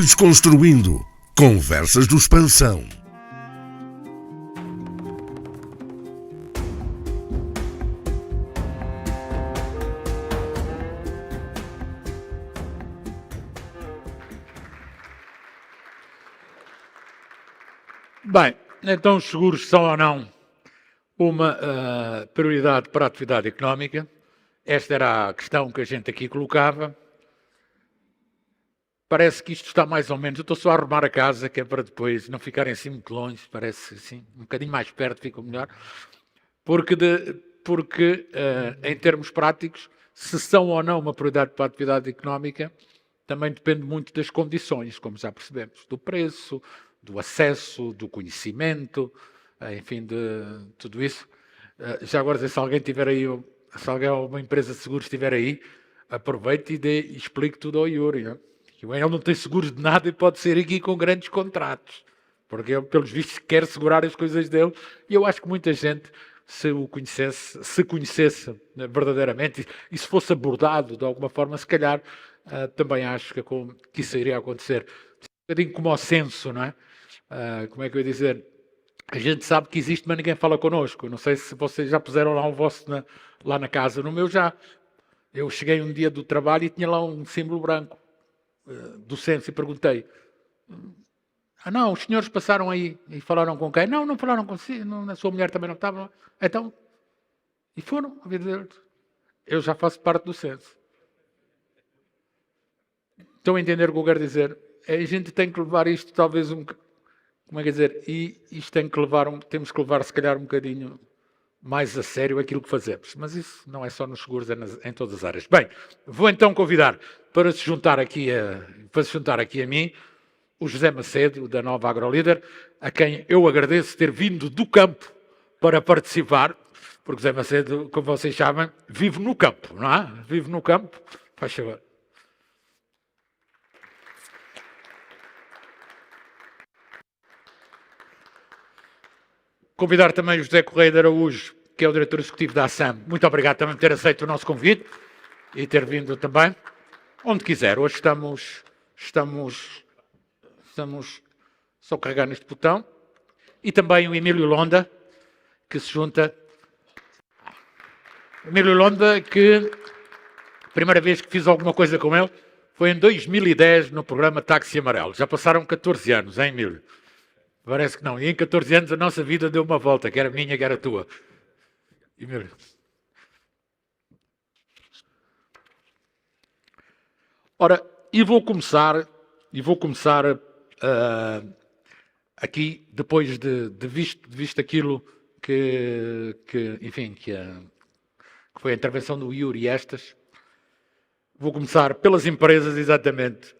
Desconstruindo. Conversas do Expansão. Bem, então os seguros são ou não uma prioridade para a atividade económica? Esta era a questão que a gente aqui colocava. Parece que isto está mais ou menos... Eu estou só a arrumar a casa, que é para depois não ficarem assim muito longe. Parece assim, um bocadinho mais perto fica melhor. Porque em termos práticos, se são ou não uma prioridade para a atividade económica, também depende muito das condições, como já percebemos. Do preço, do acesso, do conhecimento, enfim, de tudo isso. Já agora, se alguém tiver aí, se alguém ou uma empresa de seguros estiver aí, aproveite e explique tudo ao Yuri. Né? Ele não tem seguros de nada e pode ser aqui com grandes contratos, porque ele, pelos vistos, quer segurar as coisas dele. E eu acho que muita gente, se conhecesse verdadeiramente e se fosse abordado de alguma forma, se calhar também acho que isso iria acontecer. Um bocadinho como ao censo, não é? Como é que eu ia dizer? A gente sabe que existe, mas ninguém fala connosco. Não sei se vocês já puseram lá um vosso lá na casa. No meu já. Eu cheguei um dia do trabalho e tinha lá um símbolo branco do censo e perguntei: não, os senhores passaram aí e falaram com quem? Não falaram consigo, a sua mulher também não estava. Então, e foram, a vida deles. Eu já faço parte do censo. Estão a entender o que eu quero dizer? A gente tem que levar isto talvez como é que dizer? E isto temos que levar se calhar um bocadinho mais a sério aquilo que fazemos. Mas isso não é só nos seguros, é em todas as áreas. Bem, vou então convidar para se juntar aqui a mim o José Macedo, da Nova AgroLíder, a quem eu agradeço ter vindo do campo para participar, porque José Macedo, como vocês sabem, vive no campo, não é? Vive no campo. Faz favor. Convidar também o José Correia de Araújo, que é o diretor executivo da ASAM. Muito obrigado também por ter aceito o nosso convite e ter vindo também. Onde quiser. Hoje estamos só carregar neste botão. E também o Emílio Londa, que se junta. Emílio Londa, que a primeira vez que fiz alguma coisa com ele foi em 2010 no programa Táxi Amarelo. Já passaram 14 anos, hein, Emílio? Parece que não. E em 14 anos a nossa vida deu uma volta, quer a minha, quer a tua. Emílio. Ora, e vou começar aqui, depois de visto aquilo que foi a intervenção do Yuri e estas, vou começar pelas empresas, exatamente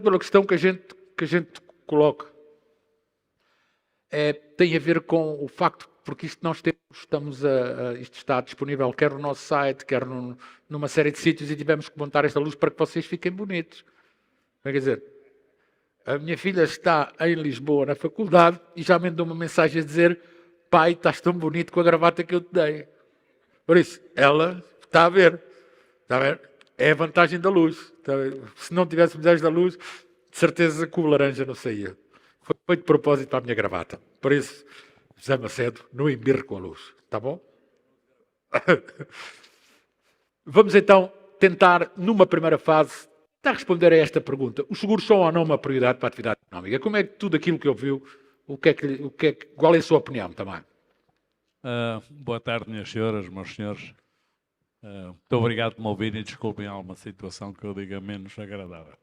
pela questão que a gente coloca. Tem a ver com o facto, porque isto nós isto está disponível quer no nosso site, quer numa série de sítios, e tivemos que montar esta luz para que vocês fiquem bonitos. Quer dizer, a minha filha está em Lisboa, na faculdade, e já me mandou uma mensagem a dizer: pai, estás tão bonito com a gravata que eu te dei. Por isso, ela está a ver. É a vantagem da luz. Se não tivéssemos esta luz, de certeza que o laranja não saía. Foi feito de propósito para a minha gravata. Por isso, José Macedo, não embirre com a luz. Está bom? Vamos então tentar, numa primeira fase, tentar responder a esta pergunta. Os seguros são ou não uma prioridade para a atividade económica? Como é que tudo aquilo que ouviu, qual é a sua opinião também? Boa tarde, minhas senhoras, meus senhores. Muito obrigado por me ouvirem e desculpem alguma situação que eu diga menos agradável.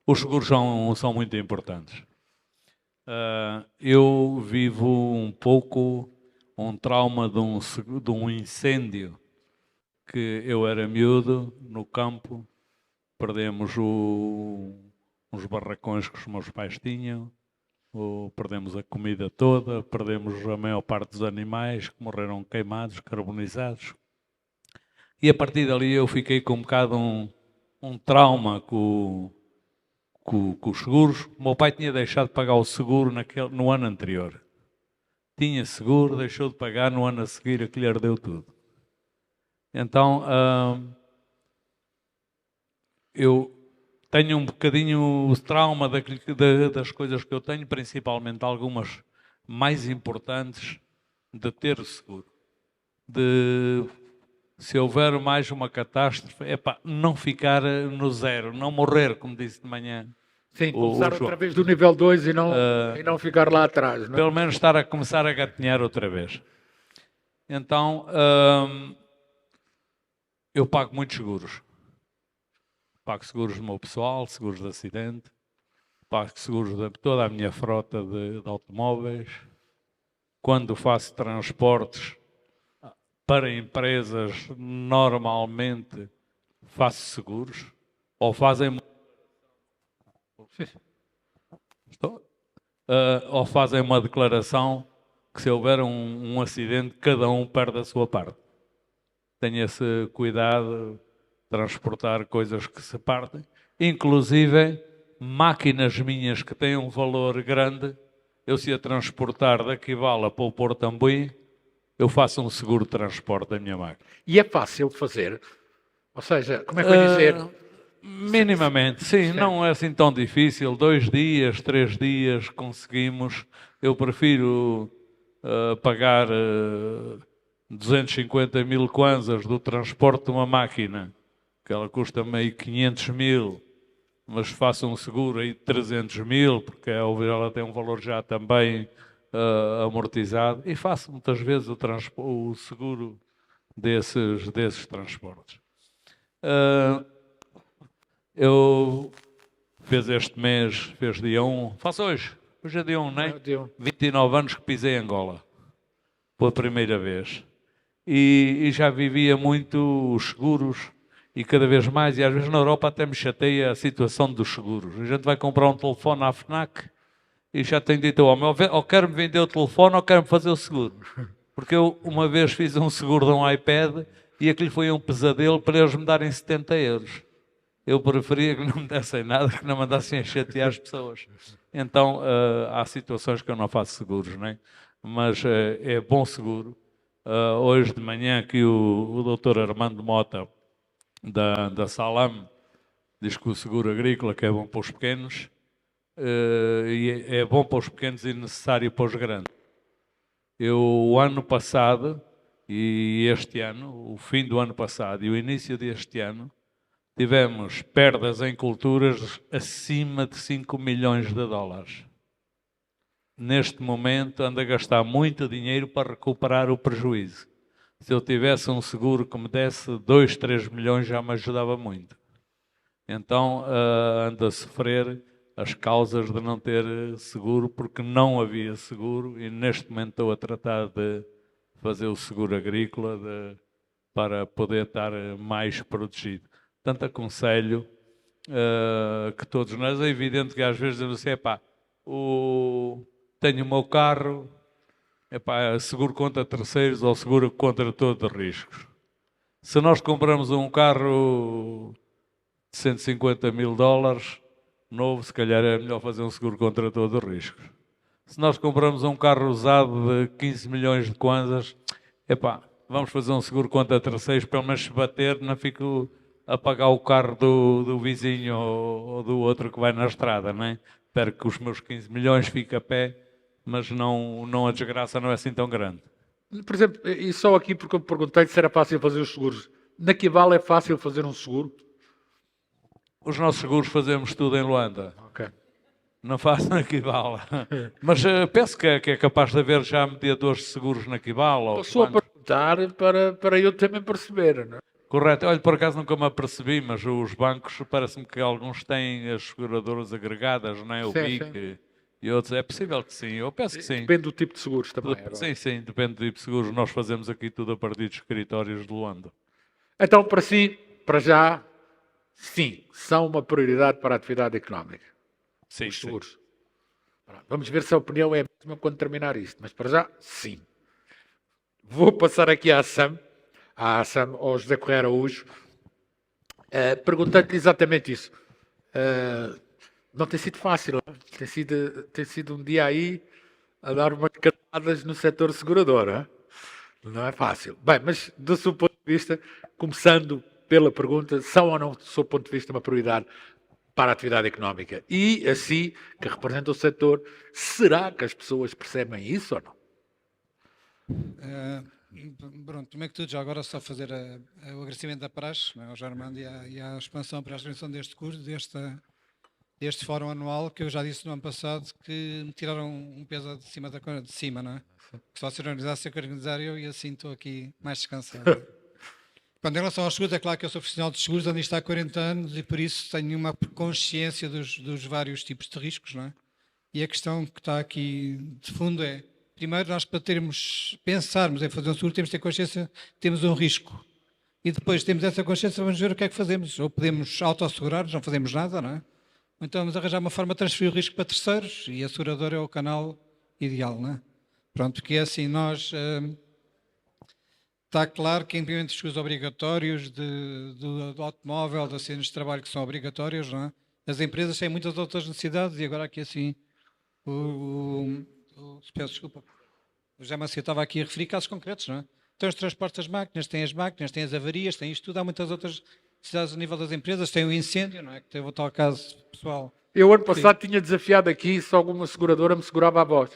Os seguros são muito importantes. Eu vivo um pouco um trauma de um incêndio que eu era miúdo no campo, perdemos uns barracões que os meus pais tinham, perdemos a comida toda, perdemos a maior parte dos animais que morreram queimados, carbonizados. E a partir dali eu fiquei com um bocado um trauma com os seguros. O meu pai tinha deixado de pagar o seguro no ano anterior. Tinha seguro, deixou de pagar, no ano a seguir aquilo ardeu tudo. Então, eu tenho um bocadinho o trauma das coisas que eu tenho, principalmente algumas mais importantes, de ter o seguro. Se houver mais uma catástrofe, não ficar no zero, não morrer, como disse de manhã. Sim, começar outra vez do nível 2 e não ficar lá atrás. Não é? Pelo menos estar a começar a gatinhar outra vez. Então, eu pago muitos seguros. Pago seguros do meu pessoal, seguros de acidente, pago seguros de toda a minha frota de automóveis. Quando faço transportes para empresas, normalmente faço seguros, ou fazem uma declaração que se houver um acidente, cada um perde a sua parte. Tenha esse cuidado de transportar coisas que se partem, inclusive máquinas minhas que têm um valor grande, eu se a transportar daqui Vala para o Porto Tambuim, eu faço um seguro de transporte da minha máquina. E é fácil de fazer? Ou seja, como é que eu ia dizer? Minimamente, sim, não é assim tão difícil. 2 dias, 3 dias conseguimos. Eu prefiro pagar 250 mil kwanzas do transporte de uma máquina, que ela custa meio 500 mil, mas faço um seguro aí de 300 mil, porque ela tem um valor já também amortizado, e faço muitas vezes o seguro desses transportes. Eu este mês, fez dia 1, faço hoje é dia 1, não é? 29 anos que pisei Angola, pela primeira vez, e já vivia muito os seguros, e cada vez mais, e às vezes na Europa até me chateia a situação dos seguros. A gente vai comprar um telefone à FNAC e já tem dito ao homem, ou quero-me vender o telefone ou quero-me fazer o seguro. Porque eu uma vez fiz um seguro de um iPad e aquilo foi um pesadelo para eles me darem 70 euros. Eu preferia que não me dessem nada, que não mandassem a chatear as pessoas. Então, há situações que eu não faço seguros, não é? Mas é bom seguro. Hoje de manhã aqui o doutor Armando Mota, da Salam, diz que o seguro agrícola que é bom para os pequenos, e é bom para os pequenos e necessário para os grandes. O ano passado e este ano, o fim do ano passado e o início deste ano, tivemos perdas em culturas acima de 5 milhões de dólares. Neste momento ando a gastar muito dinheiro para recuperar o prejuízo. Se eu tivesse um seguro que me desse 2, 3 milhões já me ajudava muito. Então ando a sofrer as causas de não ter seguro porque não havia seguro e neste momento estou a tratar de fazer o seguro agrícola para poder estar mais protegido. Portanto, aconselho que todos nós, é evidente que às vezes eu não sei, tenho o meu carro, seguro contra terceiros ou seguro contra todos os riscos. Se nós compramos um carro de 150 mil dólares, novo, se calhar é melhor fazer um seguro contra todos os riscos. Se nós compramos um carro usado de 15 milhões de kwanzas, vamos fazer um seguro contra terceiros, pelo menos se bater, não fico a pagar o carro do vizinho ou do outro que vai na estrada, não é? Espero que os meus 15 milhões fiquem a pé, mas não a desgraça não é assim tão grande. Por exemplo, e só aqui porque eu me perguntei se era fácil fazer os seguros. Na Kival é fácil fazer um seguro? Os nossos seguros fazemos tudo em Luanda. Ok. Não faço na Kival. Mas penso que é capaz de haver já mediadores de seguros na Kival. Estou só a perguntar para eu também perceber, não é? Correto. Olha, por acaso nunca me apercebi, mas os bancos, parece-me que alguns têm as seguradoras agregadas, não é? O BIC e outros. É possível que sim, eu penso que sim. Depende do tipo de seguros também. Sim, depende do tipo de seguros. Nós fazemos aqui tudo a partir de escritórios de Luanda. Então, para si, para já, sim, são uma prioridade para a atividade económica. Sim, os seguros. Sim. Vamos ver se a opinião é a mesma quando terminar isto, mas para já, sim. Vou passar aqui à Sam, ao José Correia Araújo, perguntando-lhe exatamente isso. Não tem sido fácil, não? Tem sido um dia aí a dar umas catadas no setor segurador. Não é fácil. Bem, mas do seu ponto de vista, começando pela pergunta, são ou não, do seu ponto de vista, uma prioridade para a atividade económica. E assim, que representa o setor, será que as pessoas percebem isso ou não? Pronto, primeiro que tudo, já agora só fazer o agradecimento da praxe, não é, ao João Armando e à expansão para a organização deste curso, deste fórum anual, que eu já disse no ano passado que me tiraram um peso de cima, não é? Que só se organizasse eu que organizar eu e assim estou aqui mais descansado. Quando em relação aos seguros, é claro que eu sou profissional de seguros, ando nisto há 40 anos e por isso tenho uma consciência dos vários tipos de riscos, não é? E a questão que está aqui de fundo é, primeiro nós para pensarmos em fazer um seguro, temos de ter consciência que temos um risco. E depois temos essa consciência, vamos ver o que é que fazemos. Ou podemos autoassegurar-nos, não fazemos nada, não é? Ou então vamos arranjar uma forma de transferir o risco para terceiros e a seguradora é o canal ideal, não é? Pronto, porque é assim, está claro que implementa os seguros obrigatórios do automóvel, de acidentes de trabalho que são obrigatórios, não é? As empresas têm muitas outras necessidades e agora aqui assim, peço desculpa, o José Macia estava aqui a referir casos concretos, não é? Tem os transportes das máquinas, têm as avarias, tem isto tudo, há muitas outras necessidades a nível das empresas, tem o incêndio, não é? Que teve o tal caso pessoal. Eu, ano passado, tinha desafiado aqui se alguma seguradora me segurava a voz.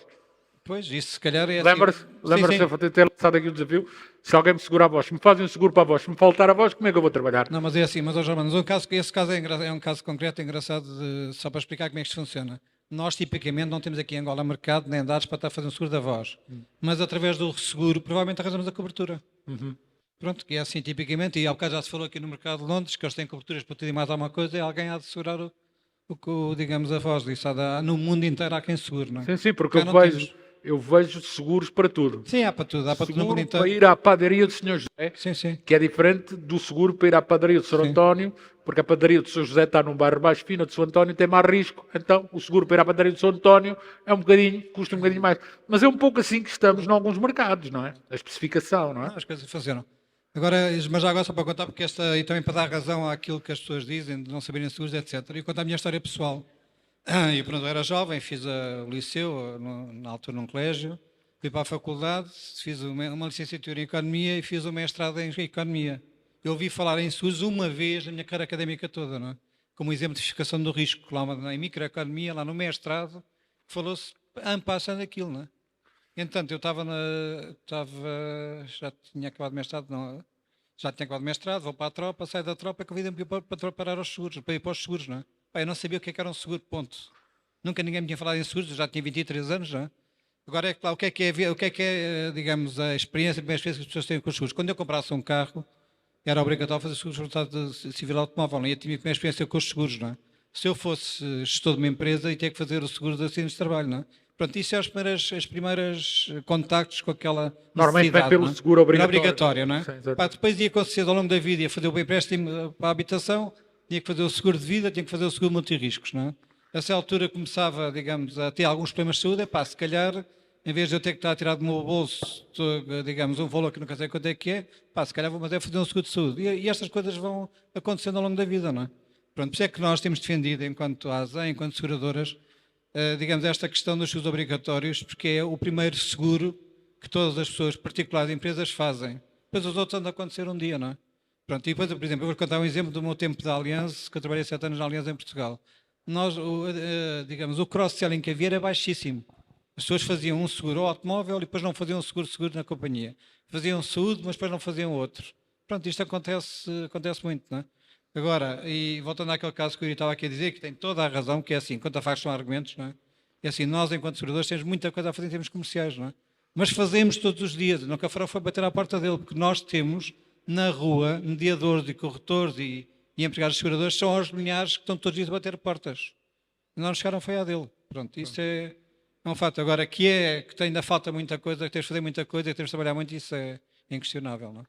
Pois, isso se calhar é Lembra-se assim. de ter lançado aqui o desafio? Se alguém me segura a voz, se me fazem um seguro para a voz, se me faltar a voz, como é que eu vou trabalhar? Não, mas é assim, mas Jorge, esse caso é um caso concreto, engraçado, só para explicar como é que isto funciona. Nós, tipicamente, não temos aqui em Angola mercado nem dados para estar a fazer um seguro da voz. Mas através do seguro, provavelmente arranjamos a cobertura. Pronto, que é assim, tipicamente, e há bocado já se falou aqui no mercado de Londres, que eles têm coberturas para tudo e mais alguma coisa, e alguém há de segurar digamos, a voz disso. No mundo inteiro há quem segure, não é? Sim, porque eu vejo seguros para tudo. Sim, há para tudo no mundo inteiro. Para ir à padaria do Sr. José, Sim. que é diferente do seguro para ir à padaria do Sr. António, porque a padaria do Sr. José está num bairro mais fino, a do Sr. António tem mais risco, então o seguro para ir à padaria do Sr. António custa um bocadinho mais. Mas é um pouco assim que estamos em alguns mercados, não é? A especificação, não é? As coisas funcionam. Agora, mas já agora só para contar, porque e também para dar razão àquilo que as pessoas dizem, de não saberem seguros, etc. E contar a minha história pessoal. Eu, pronto, era jovem, fiz o liceu, na altura num colégio, fui para a faculdade, fiz uma licenciatura em Economia e fiz o mestrado em Economia. Eu ouvi falar em seguros uma vez na minha carreira académica toda, não é? Como exemplificação do risco, lá em microeconomia, lá no mestrado, falou-se passando aquilo, não é? Entretanto, eu já tinha acabado o mestrado, vou para a tropa, saio da tropa, convidam-me para parar aos seguros, para ir para os seguros, não é? Pá, eu não sabia o que era um seguro, ponto. Nunca ninguém me tinha falado em seguros, eu já tinha 23 anos, não é? Agora é claro, o que é, digamos, a experiência que as pessoas têm com os seguros. Quando eu comprasse um carro, era obrigatório fazer seguros de responsabilidade civil automóvel, não é? Eu tinha a minha experiência com os seguros, não é? Se eu fosse gestor de uma empresa, ia ter que fazer o seguro de acidentes de trabalho, não é? Pronto, isso é os primeiros contactos com aquela normalmente vem pelo seguro obrigatório, não é? Sim, depois ia acontecer ao longo da vida, ia fazer o empréstimo para a habitação, tinha que fazer o seguro de vida, tinha que fazer o seguro multirriscos, não é? Nessa altura começava, digamos, a ter alguns problemas de saúde, se calhar, em vez de eu ter que estar a tirar do meu bolso, digamos, um valor que nunca sei quanto é que é, se calhar vou fazer um seguro de saúde. E estas coisas vão acontecendo ao longo da vida, não é? Pronto, por isso é que nós temos defendido, enquanto ASA, enquanto seguradoras, digamos, esta questão dos seguros obrigatórios, porque é o primeiro seguro que todas as pessoas, particulares e empresas, fazem. Depois os outros andam a acontecer um dia, não é? Pronto, e depois, por exemplo, eu vou contar um exemplo do meu tempo da Allianz, que eu trabalhei 7 anos na Allianz em Portugal. Digamos, o cross-selling que havia era baixíssimo. As pessoas faziam um seguro ao automóvel e depois não faziam um seguro na companhia. Faziam saúde, mas depois não faziam outro. Pronto, isto acontece muito, não é? Agora, e voltando àquele caso que eu estava aqui a dizer, que tem toda a razão, que é assim, quanto a factos são argumentos, não é? É assim, nós, enquanto seguradores, temos muita coisa a fazer em termos comerciais, não é? Mas fazemos todos os dias. Nunca foi bater à porta dele, porque nós temos, na rua, mediadores e corretores e empregados seguradores, são aos milhares que estão todos os dias a bater portas. E não nos chegaram foi a dele. Pronto, isso é um fato. Agora, que ainda falta muita coisa, que temos de fazer muita coisa, que temos de trabalhar muito, isso é inquestionável, não é?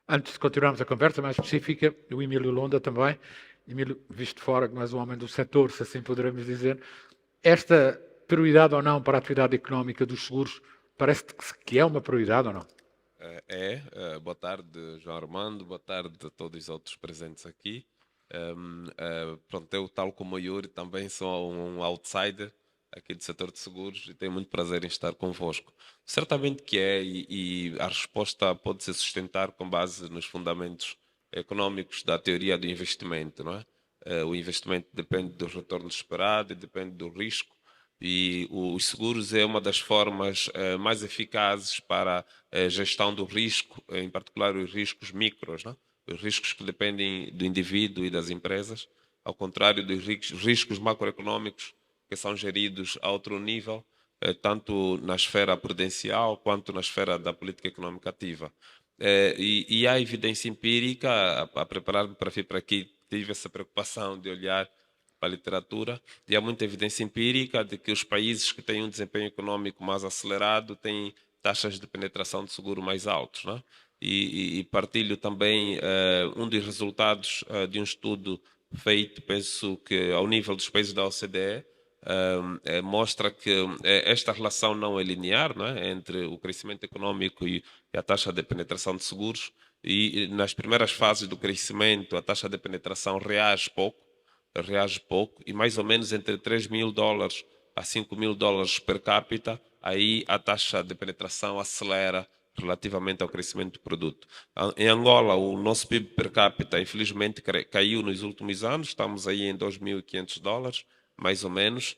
Antes de continuarmos a conversa mais específica, o Emílio Londa também, Emílio, visto fora, que não és um homem do setor, se assim poderemos dizer, esta prioridade ou não para a atividade económica dos seguros, parece-te que é uma prioridade ou não? Boa tarde, João Armando, boa tarde a todos os outros presentes aqui. Pronto, eu, tal como o Yuri, também sou um outsider aqui do setor de seguros e tenho muito prazer em estar convosco. Certamente que é, e a resposta pode se sustentar com base nos fundamentos económicos da teoria do investimento, não é? O investimento depende do retorno esperado e depende do risco. E os seguros é uma das formas mais eficazes para a gestão do risco, em particular os riscos micros, né? Os riscos que dependem do indivíduo e das empresas, ao contrário dos riscos macroeconômicos que são geridos a outro nível, tanto na esfera prudencial quanto na esfera da política econômica ativa. E há evidência empírica, a preparar-me para vir para aqui, tive essa preocupação de olhar para a literatura, e há muita evidência empírica de que os países que têm um desempenho econômico mais acelerado têm taxas de penetração de seguro mais altos, né? E partilho também um dos resultados de um estudo feito, penso que ao nível dos países da OCDE, mostra que esta relação não é linear, não é? Entre o crescimento econômico e a taxa de penetração de seguros, e nas primeiras fases do crescimento a taxa de penetração reage pouco, e mais ou menos entre $3.000 a $5.000 per capita, aí a taxa de penetração acelera relativamente ao crescimento do produto. Em Angola, o nosso PIB per capita, infelizmente, caiu nos últimos anos, estamos aí em $2.500, mais ou menos,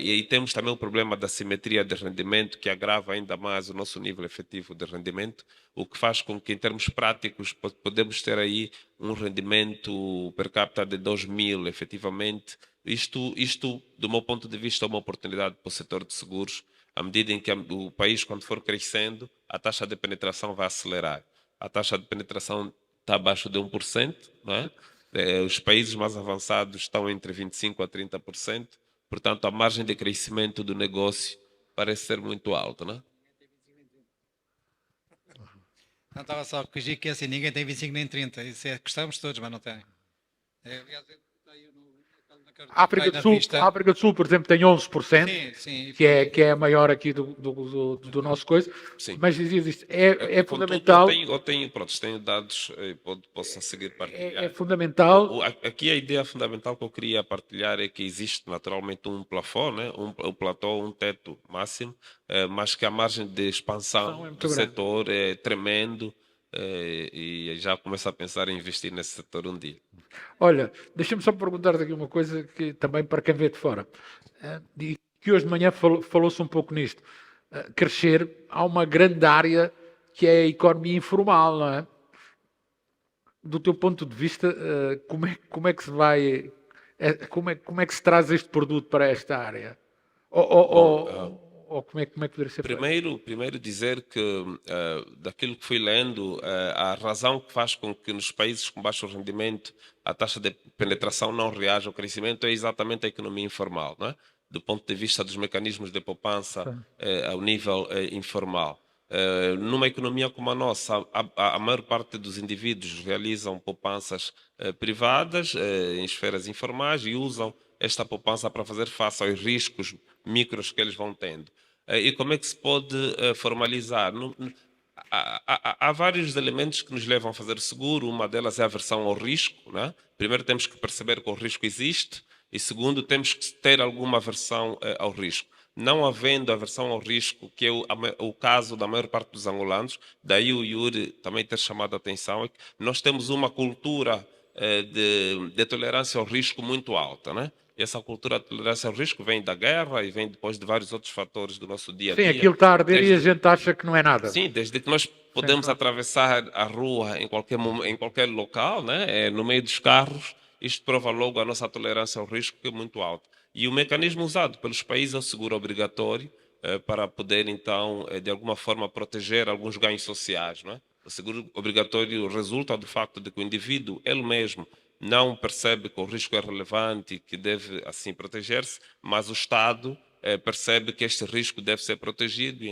e temos também o problema da simetria de rendimento, que agrava ainda mais o nosso nível efetivo de rendimento, o que faz com que, em termos práticos, podemos ter aí um rendimento per capita de 2.000, efetivamente. Isto, do meu ponto de vista, é uma oportunidade para o setor de seguros, à medida em que o país, quando for crescendo, a taxa de penetração vai acelerar. A taxa de penetração está abaixo de 1%, não é? Os países mais avançados estão entre 25% a 30%, portanto, a margem de crescimento do negócio parece ser muito alta, não é? Não estava só a corrigir que é assim, ninguém tem 25 nem 30, isso é, gostamos todos, mas não tem. Aliás, A África do Sul, por exemplo, tem 11%, sim, que é a maior aqui do nosso coisa, Sim. mas existe, é fundamental. Eu tenho dados, posso seguir partilhar. É fundamental. Aqui a ideia fundamental que eu queria partilhar é que existe naturalmente um plafond, né? Um platô, um teto máximo, mas que a margem de expansão do setor é tremendo, e já começo a pensar em investir nesse setor um dia. Olha, deixa-me só perguntar-te aqui uma coisa que também para quem vê de fora, e que hoje de manhã falou-se um pouco nisto. Crescer, há uma grande área que é a economia informal, não é? Do teu ponto de vista, como é que se vai, como é que se traz este produto para esta área? Ou como é que poderia ser feito? Primeiro dizer que, daquilo que fui lendo, a razão que faz com que nos países com baixo rendimento a taxa de penetração não reaja ao crescimento é exatamente a economia informal, não é? Do ponto de vista dos mecanismos de poupança ao nível informal. Numa economia como a nossa, a maior parte dos indivíduos realizam poupanças privadas em esferas informais e usam esta poupança para fazer face aos riscos micros que eles vão tendo. E como é que se pode formalizar? Há vários elementos que nos levam a fazer seguro. Uma delas é a aversão ao risco, né? Primeiro temos que perceber que o risco existe, e segundo temos que ter alguma aversão ao risco. Não havendo aversão ao risco, que é o caso da maior parte dos angolanos, daí o Yuri também ter chamado a atenção, é que nós temos uma cultura de tolerância ao risco muito alta, né? Essa cultura de tolerância ao risco vem da guerra e vem depois de vários outros fatores do nosso dia a dia. Sim, aquilo está a arder e a gente acha que não é nada. Sim, desde que nós podemos atravessar a rua em qualquer local, né? No meio dos carros, isto prova logo a nossa tolerância ao risco, que é muito alta. E o mecanismo usado pelos países é o seguro obrigatório, para poder, então, de alguma forma, proteger alguns ganhos sociais, não é? O seguro obrigatório resulta do facto de que o indivíduo, ele mesmo, não percebe que o risco é relevante e que deve, assim, proteger-se, mas o Estado percebe que este risco deve ser protegido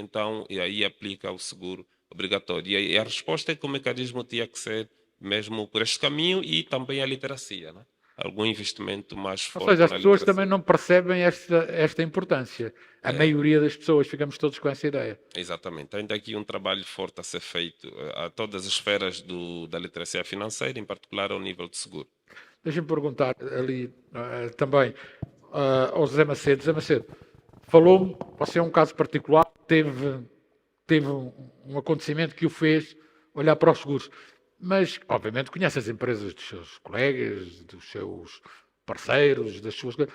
e aí aplica o seguro obrigatório. E a resposta é que o mecanismo tinha que ser mesmo por este caminho, e também a literacia, né? Algum investimento mais forte. Ou seja, as na pessoas literacia. também não percebem esta importância. A maioria das pessoas, ficamos todos com essa ideia. Exatamente. Ainda aqui um trabalho forte a ser feito a todas as esferas da literacia financeira, em particular ao nível de seguro. Deixa-me perguntar ali também ao José Macedo. José Macedo, falou-me, você é um caso particular, teve um acontecimento que o fez olhar para os seguros. Mas, obviamente, conhece as empresas dos seus colegas, dos seus parceiros, das suas coisas.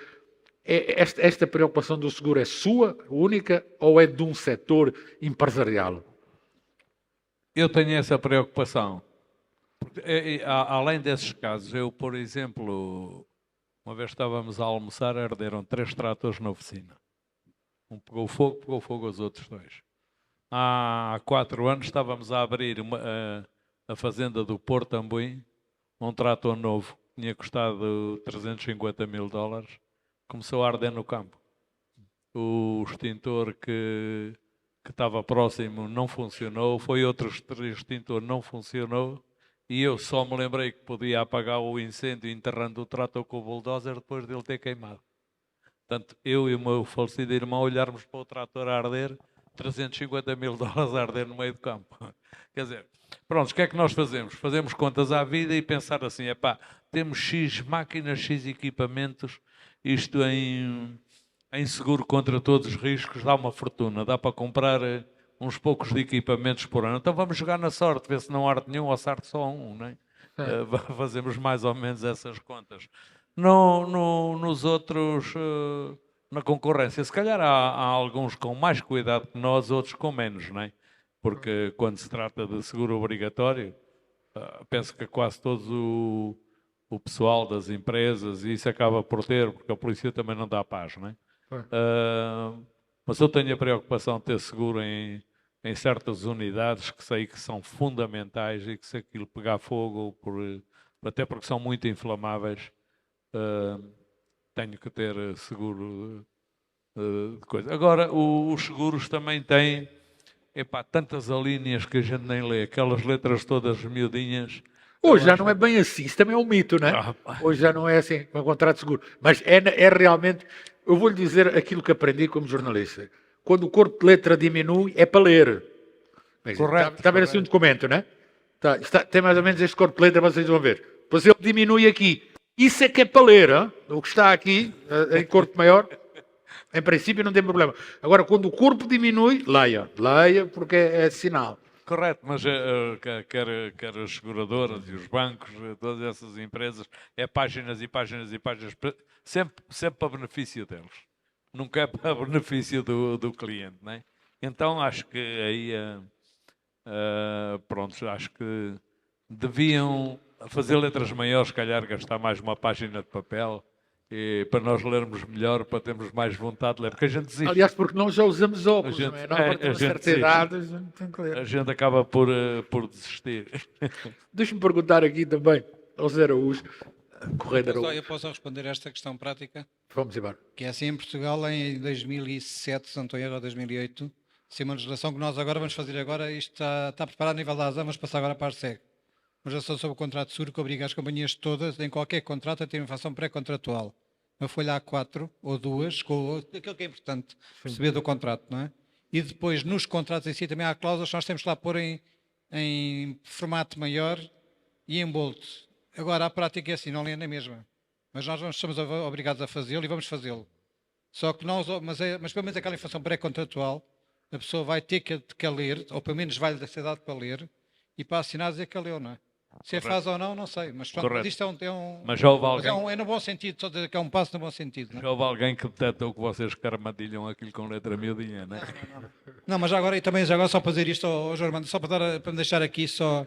Esta preocupação do seguro é sua, única, ou é de um setor empresarial? Eu tenho essa preocupação. Além desses casos, eu, por exemplo, uma vez estávamos a almoçar, arderam 3 tratores na oficina. Um pegou fogo os outros 2. Há 4 anos estávamos a abrir a fazenda do Porto Ambuim, um trator novo, tinha custado 350 mil dólares, começou a arder no campo. O extintor que estava próximo não funcionou, foi outro extintor, não funcionou, e eu só me lembrei que podia apagar o incêndio enterrando o trator com o bulldozer depois dele ter queimado. Portanto, eu e o meu falecido irmão olharmos para o trator a arder, 350 mil dólares a arder no meio do campo. Quer dizer, pronto, o que é que nós fazemos? Fazemos contas à vida e pensar assim, temos X máquinas, X equipamentos, isto em seguro contra todos os riscos dá uma fortuna, dá para comprar uns poucos de equipamentos por ano. Então vamos jogar na sorte, ver se não arde nenhum ou se arde só um, não é? Fazemos mais ou menos essas contas. Nos outros, na concorrência, se calhar há alguns com mais cuidado que nós, outros com menos, não é? Porque quando se trata de seguro obrigatório, penso que quase todos o pessoal das empresas, e isso acaba por ter, porque a polícia também não dá paz, não é? Mas eu tenho a preocupação de ter seguro em certas unidades que sei que são fundamentais e que se aquilo pegar fogo, até porque são muito inflamáveis, tenho que ter seguro de coisa. Agora, os seguros também têm tantas alíneas que a gente nem lê, aquelas letras todas miudinhas. Hoje já não é bem assim, isso também é um mito, não é? Hoje já não é assim, um contrato de seguro. Mas é realmente, eu vou-lhe dizer aquilo que aprendi como jornalista. Quando o corpo de letra diminui, é para ler. Correto. Está a ver assim um documento, não é? Tem mais ou menos este corpo de letra, vocês vão ver. Depois ele diminui aqui. Isso é que é para ler, hein? O que está aqui, em corpo maior, em princípio não tem problema. Agora, quando o corpo diminui, leia, porque é sinal. Correto, mas quer as seguradoras e os bancos, todas essas empresas, é páginas e páginas e páginas, sempre para benefício deles. Nunca é para benefício do cliente, não é? Então acho que aí, acho que deviam fazer letras maiores, se calhar gastar mais uma página de papel, para nós lermos melhor, para termos mais vontade de ler, porque a gente desiste. Aliás, porque nós já usamos óculos, não é? Não, a uma certa idade, a gente acaba por desistir. Deixa-me perguntar aqui também ao Zé Araújo, Correio de Araújo. Eu posso responder a esta questão prática? Vamos embora. Que é assim em Portugal, em 2007, se não estou a erro, ou 2008, se uma legislação que nós agora vamos fazer agora, isto está preparado a nível da ASAM, vamos passar agora para a ARSEG. Uma legislação sobre o contrato de seguro que obriga as companhias todas, em qualquer contrato, a ter uma inflação pré-contratual. Uma folha A4 ou 2, com aquilo que é importante perceber do contrato, não é? E depois, nos contratos em si, também há cláusulas que nós temos que lá pôr em formato maior e em bold. Agora, a prática é assim, não é na mesma. Mas nós não somos obrigados a fazê-lo e vamos fazê-lo. Só que mas pelo menos aquela inflação pré-contratual, a pessoa vai ter que ler, ou pelo menos vai-lhe ser dado para ler, e para assinar dizer que a leu, não é? Se é faz ou não, não sei. Mas pronto, isto mas já houve alguém... é no bom sentido, só dizer que é um passo no bom sentido. Não? Já houve alguém que detectou que vocês carmadilham aquilo com letra miudinha, não é? Não, mas já agora só para dizer isto ao João Armando, só para me deixar aqui só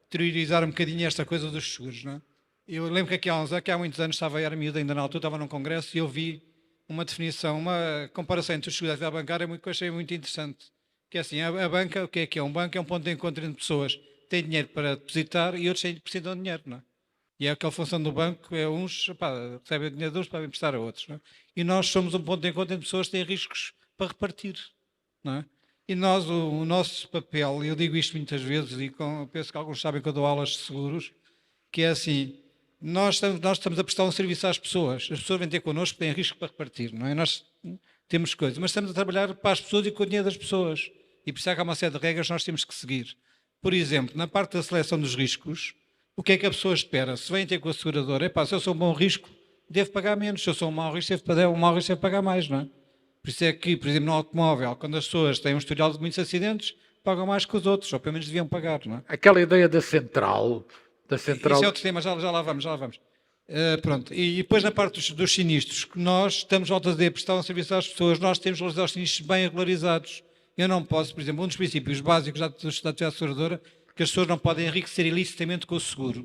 teorizar um bocadinho esta coisa dos seguros, não é? Eu lembro que aqui há muitos anos era miúdo ainda na altura, estava num congresso e eu vi uma definição, uma comparação entre os seguros e a bancária que eu achei muito interessante. Que é assim, a banca, o que é que é? Um banco é um ponto de encontro entre pessoas que têm dinheiro para depositar e outros precisam de dinheiro, não é? E é aquela função do banco, uns recebem dinheiro de uns para emprestar a outros, não é? E nós somos um ponto de encontro entre pessoas que têm riscos para repartir, não é? E nós, o nosso papel, eu digo isto muitas vezes e penso que alguns sabem que eu dou aulas de seguros, que é assim, nós estamos a prestar um serviço às pessoas. As pessoas vêm ter connosco, têm risco para repartir, não é? Nós temos coisas, mas estamos a trabalhar para as pessoas e com o dinheiro das pessoas. E por isso é que há uma série de regras que nós temos que seguir. Por exemplo, na parte da seleção dos riscos, o que é que a pessoa espera? Se vem ter com a seguradora, se eu sou um bom risco, devo pagar menos. Se eu sou um mau risco, devo pagar mais, não é? Por isso é que, por exemplo, no automóvel, quando as pessoas têm um historial de muitos acidentes, pagam mais que os outros, ou pelo menos deviam pagar, não é? Aquela ideia da central... Isso é outro tema, já lá vamos. Pronto. E depois na parte dos sinistros, que nós estamos a dizer, prestar um serviço às pessoas, nós temos que realizar os sinistros bem regularizados. Eu não posso, por exemplo, um dos princípios básicos da atividade seguradora, que as pessoas não podem enriquecer ilicitamente com o seguro.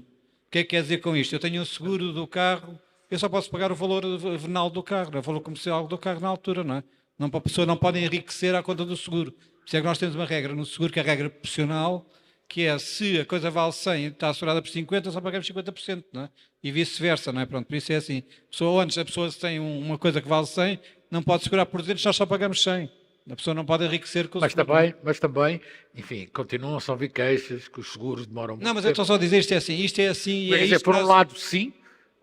O que é que quer dizer com isto? Eu tenho um seguro do carro, eu só posso pagar o valor venal do carro, o valor comercial do carro na altura, não é? Não, a pessoa não pode enriquecer à conta do seguro. Por isso é que nós temos uma regra no seguro, que é a regra proporcional, que é, se a coisa vale 100 e está assegurada por 50, só pagamos 50%, não é? E vice-versa, não é? Pronto, por isso é assim. Antes a pessoa tem uma coisa que vale 100, não pode segurar por 200, nós só pagamos 100. A pessoa não pode enriquecer com o seguro. Mas também, enfim, continuam a ouvir queixas que os seguros demoram muito Não, mas tempo. eu estou só a dizer isto é assim e Quer é dizer, isto por que um nós- lado, sim,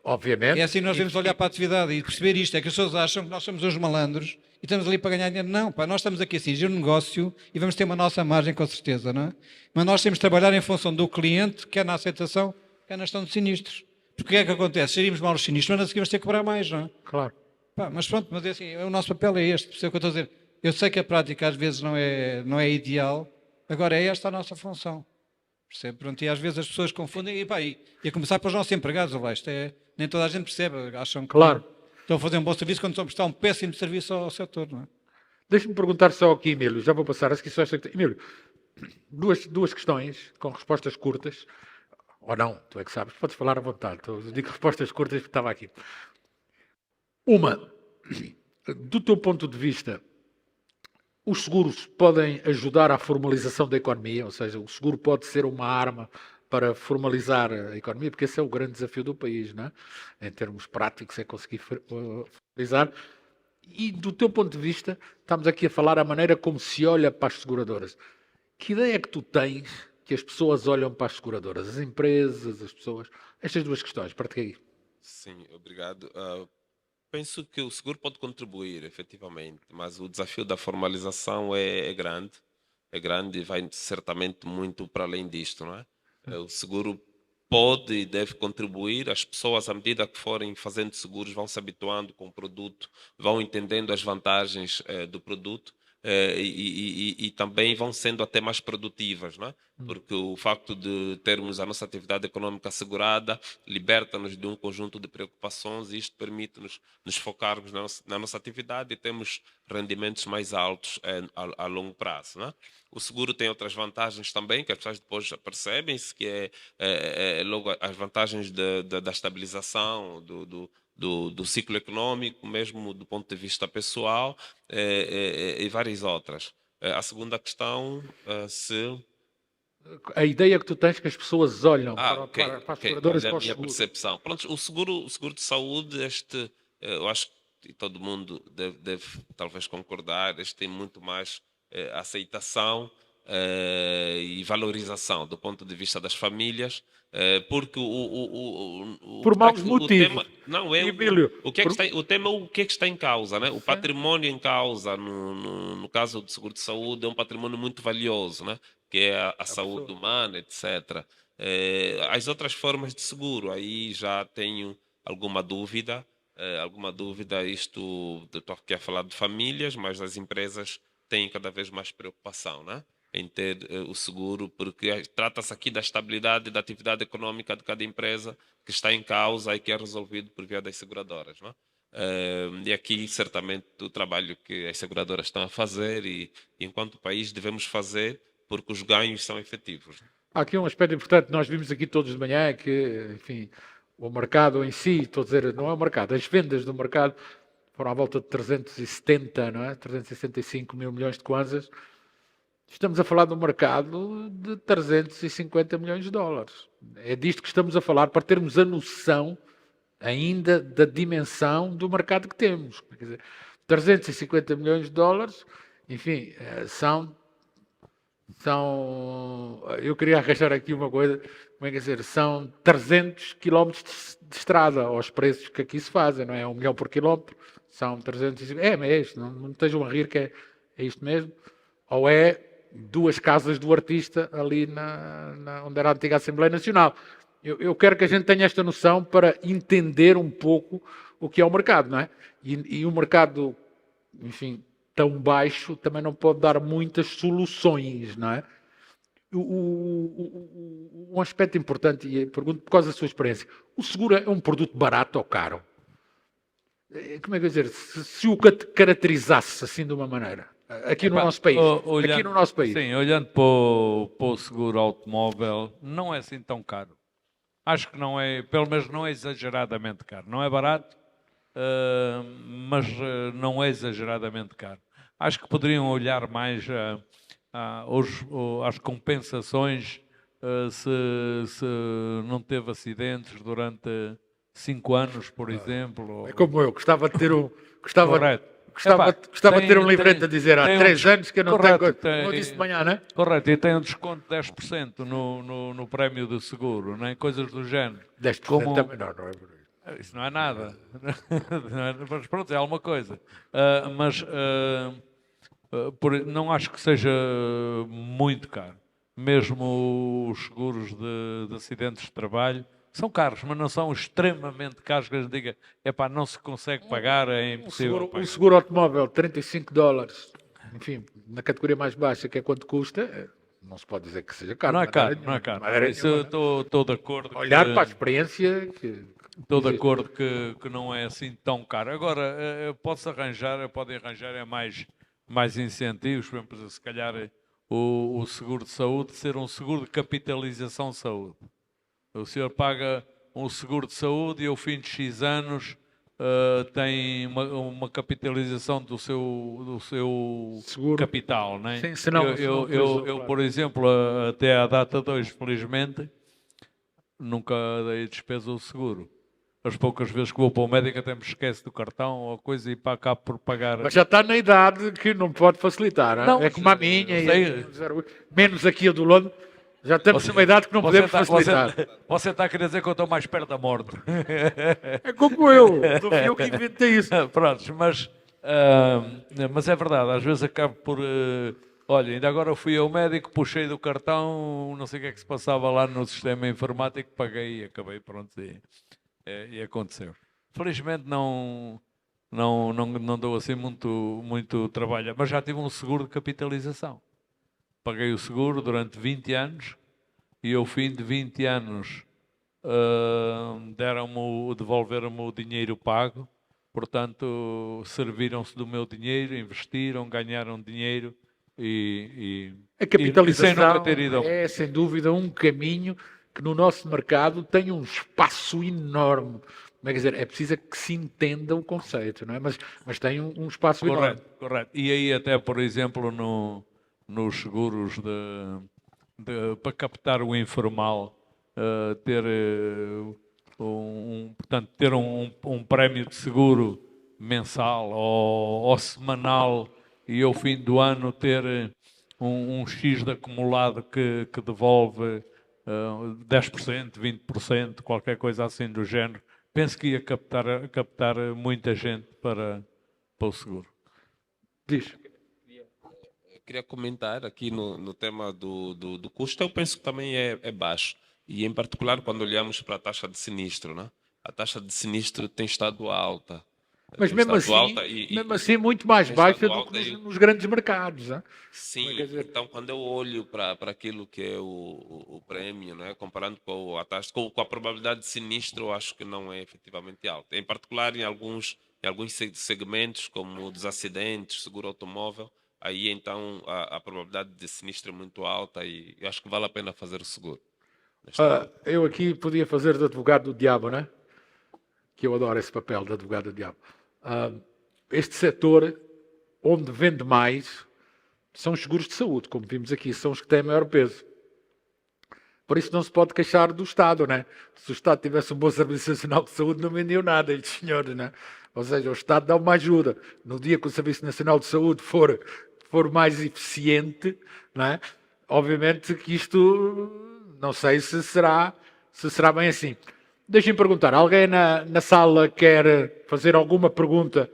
obviamente. É assim que nós devemos olhar para a atividade e perceber isto, é que as pessoas acham que nós somos uns malandros e estamos ali para ganhar dinheiro. Não, pá, nós estamos aqui a cingir um negócio e vamos ter uma nossa margem com certeza, não é? Mas nós temos de trabalhar em função do cliente, quer na aceitação, quer na gestão de sinistros. Porque o que é que acontece? Gerimos mal os sinistros, mas vamos ter que cobrar mais, não é? Claro. Pá, mas pronto, mas é assim, o nosso papel é este, percebe o que eu estou a dizer? Eu sei que a prática às vezes não é ideal, agora é esta a nossa função. Percebe? Pronto, e às vezes as pessoas confundem, e a começar pelos nossos empregados, lá, isto é, nem toda a gente percebe, acham que Claro. estão a fazer um bom serviço quando estão a prestar um péssimo serviço ao setor, não é? Deixa-me perguntar só aqui, Emílio, já vou passar as questões. Emílio, duas questões com respostas curtas, ou não, tu é que sabes, podes falar à vontade, eu digo respostas curtas porque estava aqui. Uma, do teu ponto de vista, os seguros podem ajudar à formalização da economia, ou seja, o seguro pode ser uma arma para formalizar a economia, porque esse é o grande desafio do país, não é? Em termos práticos, é conseguir formalizar. E do teu ponto de vista, estamos aqui a falar a maneira como se olha para as seguradoras. Que ideia é que tu tens que as pessoas olham para as seguradoras? As empresas, as pessoas? Estas duas questões, partilha aí. Sim, obrigado. Penso que o seguro pode contribuir, efetivamente, mas o desafio da formalização é grande e vai certamente muito para além disto, não é? O seguro pode e deve contribuir, as pessoas, à medida que forem fazendo seguros, vão se habituando com o produto, vão entendendo as vantagens do produto e também vão sendo até mais produtivas, não é? Porque o facto de termos a nossa atividade econômica assegurada liberta-nos de um conjunto de preocupações e isto permite-nos nos focarmos na nossa atividade e temos rendimentos mais altos a longo prazo, não é? O seguro tem outras vantagens também, que as pessoas depois percebem-se, que é logo as vantagens da estabilização, do ciclo econômico, mesmo do ponto de vista pessoal, e várias outras. A segunda questão, se... A ideia que tu tens que as pessoas olham ok, para as ok. seguradoras Olha, e para a os minha seguros. percepção. Pronto, o seguro de saúde, eu acho que todo mundo deve talvez concordar, este tem muito mais aceitação e valorização do ponto de vista das famílias, porque Por que está maus aqui, motivos. tema não é Emílio, o que é que está, o tema é o que é que está em causa, né? O património em causa no caso do seguro de saúde é um património muito valioso, né? Que é a saúde humana, etc. As outras formas de seguro, aí já tenho alguma dúvida. Isto, estou aqui a falar de famílias, mas as empresas têm cada vez mais preocupação, né? Em ter o seguro, porque trata-se aqui da estabilidade da atividade econômica de cada empresa que está em causa e que é resolvido por via das seguradoras, não é? E aqui, certamente, o trabalho que as seguradoras estão a fazer e enquanto país devemos fazer, porque os ganhos são efetivos. Há aqui um aspecto importante, nós vimos aqui todos de manhã, que, enfim, o mercado em si, estou a dizer, não é o mercado, as vendas do mercado foram à volta de 370, não é? 365 mil milhões de kwanzas. Estamos a falar de um mercado de 350 milhões de dólares. É disto que estamos a falar, para termos a noção ainda da dimensão do mercado que temos. Quer dizer, 350 milhões de dólares, enfim, eu queria arranjar aqui uma coisa, como é que dizer, são 300 quilómetros de estrada aos preços que aqui se fazem, não é? 1 milhão por quilómetro, são 350, mas é isto, não estejam a rir que é isto mesmo, ou é 2 casas do artista ali onde era a antiga Assembleia Nacional. Eu quero que a gente tenha esta noção para entender um pouco o que é o mercado, não é? E o mercado, enfim, tão baixo também não pode dar muitas soluções, não é? Um aspecto importante, e pergunto por causa da sua experiência, o seguro é um produto barato ou caro? Como é que eu dizer? Se o caracterizasse assim de uma maneira, aqui no nosso país. Aqui no nosso país. Sim, olhando para o seguro automóvel, não é assim tão caro. Acho que não é, pelo menos não é exageradamente caro. Não é barato, mas não é exageradamente caro. Acho que poderiam olhar mais às compensações se não teve acidentes durante 5 anos, por exemplo. É como eu, gostava de ter um... Correto. Gostava de ter um livreto a dizer há 3 anos que eu não tenho... Correto, Como eu disse de manhã, não é? Correto, e tem um desconto de 10% no prémio de seguro, não é? Coisas do género. 10% também não é por aí. Isso não é nada. Mas pronto, é alguma coisa. Não acho que seja muito caro. Mesmo os seguros de acidentes de trabalho são caros, mas não são extremamente caros que a gente diga, epá, não se consegue pagar, é impossível pagar. Um seguro automóvel, $35. Enfim, na categoria mais baixa, que é quanto custa, não se pode dizer que seja caro. Não é caro, não é caro. Isso eu estou de acordo. Olhar para a experiência... Estou de acordo que não é assim tão caro. Agora, podem arranjar mais incentivos, por exemplo, se calhar o seguro de saúde ser um seguro de capitalização de saúde. O senhor paga um seguro de saúde e ao fim de X anos tem uma capitalização do seu seguro. Capital, não é? Sim, senão, eu, por exemplo, até à data de hoje, felizmente, nunca dei despesa do seguro. As poucas vezes que vou para o médico até me esquece do cartão ou coisa e acabo por pagar. Mas já está na idade que não pode facilitar, não, é como a minha, menos aqui a do Londres. Já estamos numa idade que não podemos facilitar. Você está a querer dizer que eu estou mais perto da morte. É como eu que inventei isso. Pronto, mas é verdade, às vezes acabo por... olha, ainda agora fui ao médico, puxei do cartão, não sei o que é que se passava lá no sistema informático, paguei e acabei, pronto, e aconteceu. Felizmente não dou assim muito trabalho, mas já tive um seguro de capitalização. Paguei o seguro durante 20 anos e ao fim de 20 anos devolveram-me o dinheiro pago, portanto serviram-se do meu dinheiro, investiram, ganharam dinheiro a capitalização sem nunca ter ido é sem dúvida um caminho que no nosso mercado tem um espaço enorme. Quer dizer, é preciso que se entenda o conceito, não é? Mas tem um espaço enorme. Correto. E aí até, por exemplo, nos seguros para captar o informal, ter um prémio de seguro mensal ou semanal e ao fim do ano ter um X de acumulado que devolve 10%, 20%, qualquer coisa assim do género. Penso que ia captar muita gente para o seguro. Diz. Queria comentar aqui no tema do custo, eu penso que também é baixo. E em particular quando olhamos para a taxa de sinistro, né? A taxa de sinistro tem estado alta. Mas mesmo assim muito mais baixa do que nos grandes mercados. Hein? Sim, então quando eu olho para aquilo que é o prémio, né? Comparando com a taxa, com a probabilidade de sinistro, eu acho que não é efetivamente alta. Em particular em alguns segmentos, como dos acidentes, seguro automóvel, aí então a probabilidade de sinistro é muito alta e eu acho que vale a pena fazer o seguro. Eu aqui podia fazer de advogado do diabo, né? Que eu adoro esse papel de advogado do diabo. Este setor, onde vende mais, são os seguros de saúde, como vimos aqui, são os que têm maior peso. Por isso não se pode queixar do Estado, né? Se o Estado tivesse um bom Serviço Nacional de Saúde, não vendiam nada, estes senhores, né? Ou seja, o Estado dá uma ajuda. No dia que o Serviço Nacional de Saúde for mais eficiente, né? Obviamente que isto, não sei se será bem assim. Deixem-me perguntar, alguém na sala quer fazer alguma pergunta?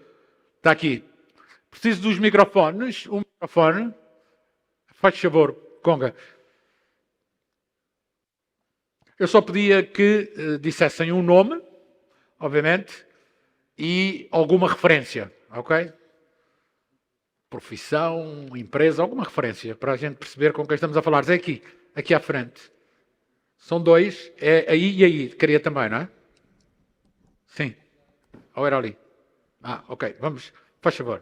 Está aqui. Preciso dos microfones. Um microfone. Faz favor, Conga. Eu só pedia que dissessem um nome, obviamente, e alguma referência, ok? Profissão, empresa, alguma referência, para a gente perceber com quem estamos a falar. É aqui. aqui à frente. São dois, é aí e aí. Queria também, não é? Sim. Ou era ali? Ah, ok. Vamos, faz favor.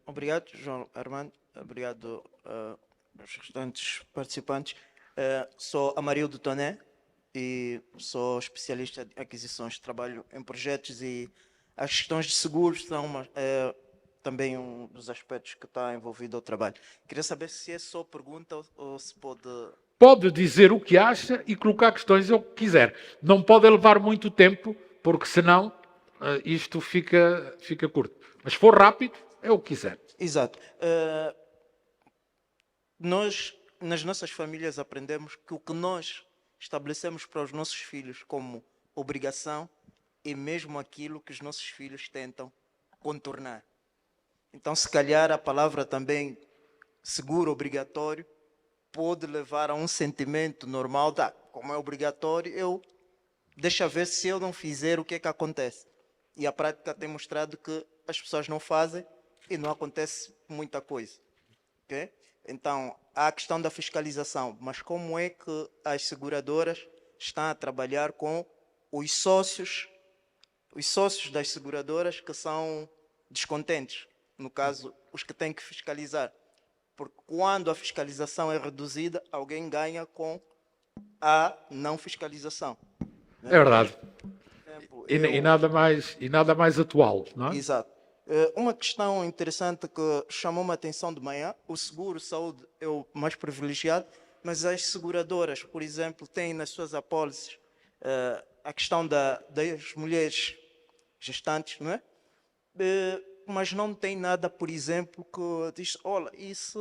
Obrigado, João Armando. Obrigado aos restantes participantes. Sou Amarildo Toné e sou especialista em aquisições. Trabalho em projetos e as questões de seguros são também um dos aspectos que está envolvido ao trabalho. Queria saber se é só pergunta ou se pode... Pode dizer o que acha e colocar questões o que quiser. Não pode levar muito tempo, porque senão isto fica curto. Mas se for rápido, é o que quiser. Exato. Nós, nas nossas famílias, aprendemos que o que nós estabelecemos para os nossos filhos como obrigação é mesmo aquilo que os nossos filhos tentam contornar. Então, se calhar, a palavra também seguro obrigatório pode levar a um sentimento normal, como é obrigatório, deixa ver se eu não fizer o que é que acontece. E a prática tem mostrado que as pessoas não fazem e não acontece muita coisa. Okay? Então, há a questão da fiscalização, mas como é que as seguradoras estão a trabalhar com os sócios das seguradoras que são descontentes? No caso, os que têm que fiscalizar. Porque quando a fiscalização é reduzida, alguém ganha com a não fiscalização. É verdade. E nada mais atual, não é? Exato. Uma questão interessante que chamou-me a atenção de manhã, o seguro-saúde é o mais privilegiado, mas as seguradoras, por exemplo, têm nas suas apólices a questão das mulheres gestantes, não é? Mas não tem nada, por exemplo, que diz, olha, e se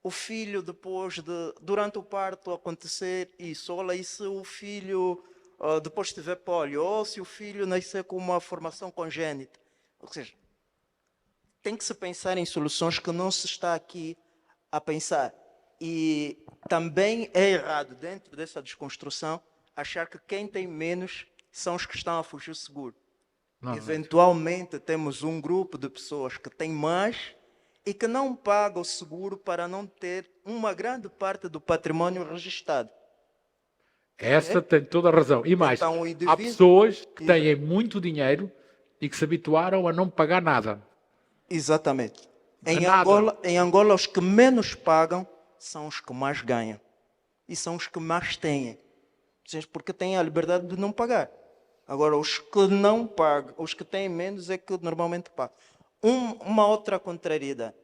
o filho durante o parto acontecer isso, olha, e se o filho depois tiver pólio, ou se o filho nascer com uma formação congénita. Ou seja, tem que se pensar em soluções que não se está aqui a pensar. E também é errado, dentro dessa desconstrução, achar que quem tem menos são os que estão a fugir do seguro. Não, eventualmente temos um grupo de pessoas que tem mais e que não paga o seguro para não ter uma grande parte do património registado. Essa tem toda a razão. E mais, então, há pessoas que têm muito dinheiro e que se habituaram a não pagar nada. Exatamente. Em Angola, os que menos pagam são os que mais ganham. E são os que mais têm. Porque têm a liberdade de não pagar. Agora, os que não pagam, os que têm menos é que normalmente pagam. Uma outra contrariedade.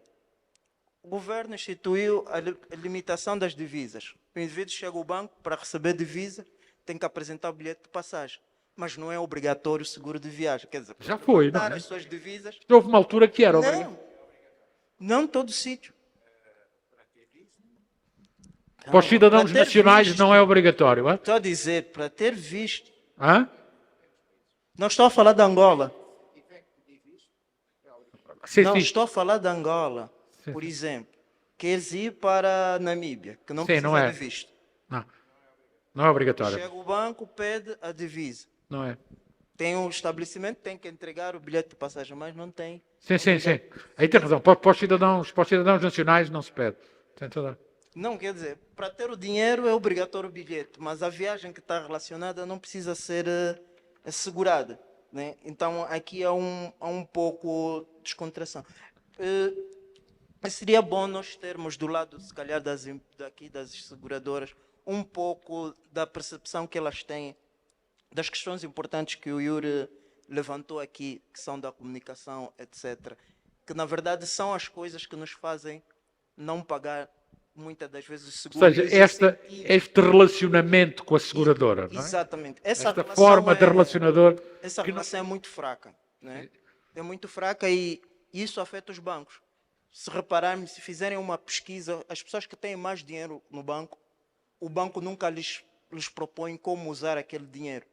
O governo instituiu a limitação das divisas. O indivíduo chega ao banco para receber divisa, tem que apresentar o bilhete de passagem. Mas não é obrigatório o seguro de viagem. Quer dizer, já foi, não é? As suas divisas. Houve uma altura que era obrigatório. Não em todo sítio. Para os cidadãos nacionais não é obrigatório. Estou a dizer, para ter visto. Hã? Não estou a falar de Angola. Sim, não, sim. estou a falar de Angola. Sim. Por exemplo, queres ir para a Namíbia, que não sim, precisa não é. de visto. Não é obrigatório. Chega o banco, pede a divisa. Não é. Tem um estabelecimento, tem que entregar o bilhete de passagem, mas não tem. Sim. Aí tem razão. Para os cidadãos nacionais não se pede. Tem toda... Não, quer dizer, para ter o dinheiro é obrigatório o bilhete, mas a viagem que está relacionada não precisa ser assegurada. Né? Então aqui há um pouco de descontração. Seria bom nós termos do lado, se calhar, das seguradoras, um pouco da percepção que elas têm das questões importantes que o Yuri levantou aqui, que são da comunicação, etc. Que, na verdade, são as coisas que nos fazem não pagar, muitas das vezes, o seguro. Ou seja, este relacionamento com a seguradora, não é? Exatamente. Esta forma de relacionador... Essa relação é muito fraca. Né? É muito fraca e isso afeta os bancos. Se repararmos, se fizerem uma pesquisa, as pessoas que têm mais dinheiro no banco, o banco nunca lhes propõe como usar aquele dinheiro.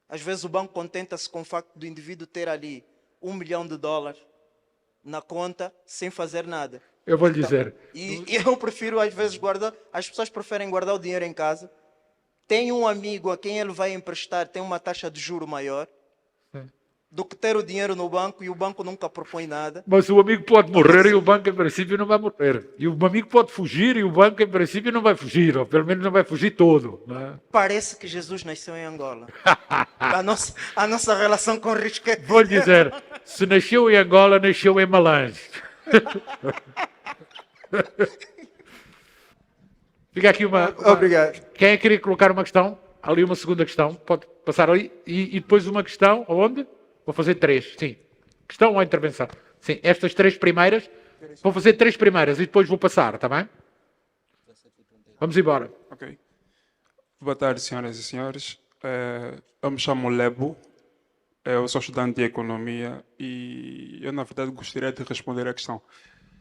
Às vezes o banco contenta-se com o facto do indivíduo ter ali $1 milhão na conta sem fazer nada. Eu vou lhe dizer. E eu prefiro às vezes guardar, as pessoas preferem guardar o dinheiro em casa. Tem um amigo a quem ele vai emprestar, tem uma taxa de juro maior. Sim. do que ter o dinheiro no banco e o banco nunca propõe nada. Mas o amigo pode morrer e o banco, em princípio, não vai morrer. E o amigo pode fugir e o banco, em princípio, não vai fugir. Ou pelo menos não vai fugir todo. Não é? Parece que Jesus nasceu em Angola. A nossa relação com o risco é... Vou lhe dizer, se nasceu em Angola, nasceu em Malange. Fica aqui uma... Obrigado. Quem é que queria colocar uma questão? Ali uma segunda questão. Pode passar ali. E depois uma questão. Aonde? Vou fazer 3. Sim. Questão ou intervenção? Sim. Estas 3 primeiras. Vou fazer 3 primeiras e depois vou passar. Está bem? Vamos embora. Ok. Boa tarde, senhoras e senhores. Eu me chamo Lebo. Eu sou estudante de economia e eu, na verdade, gostaria de responder à questão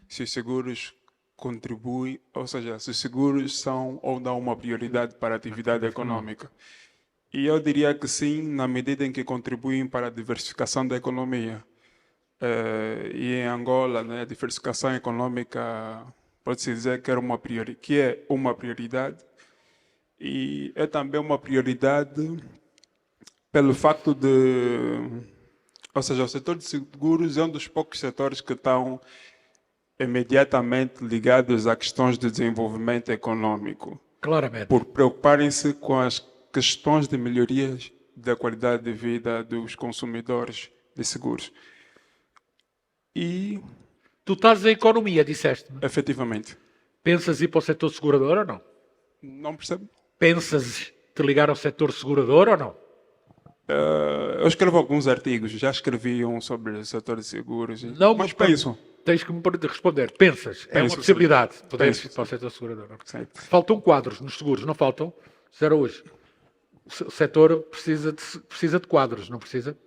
se os seguros contribuem, ou seja, se os seguros são ou dão uma prioridade para a atividade econômica. E eu diria que sim, na medida em que contribuem para a diversificação da economia. E em Angola, né, a diversificação econômica pode-se dizer que é uma prioridade e é também uma prioridade pelo facto de... Ou seja, o setor de seguros é um dos poucos setores que estão imediatamente ligados a questões de desenvolvimento econômico, Claramente. por preocuparem-se com as questões de melhorias da qualidade de vida dos consumidores de seguros. E, Tu estás em economia, disseste-me. efetivamente, Pensas ir para o setor segurador ou não? não percebo. Pensas te ligar ao setor segurador ou não? Eu escrevo alguns artigos, já escrevi um sobre o setor de seguros, Não, mas penso. Tens que me responder. Pensas. É uma Penso, possibilidade. Poderes Penso, ir para o setor segurador. Sim. Faltam quadros nos seguros, não faltam? Já era hoje. O setor precisa de quadros, não precisa?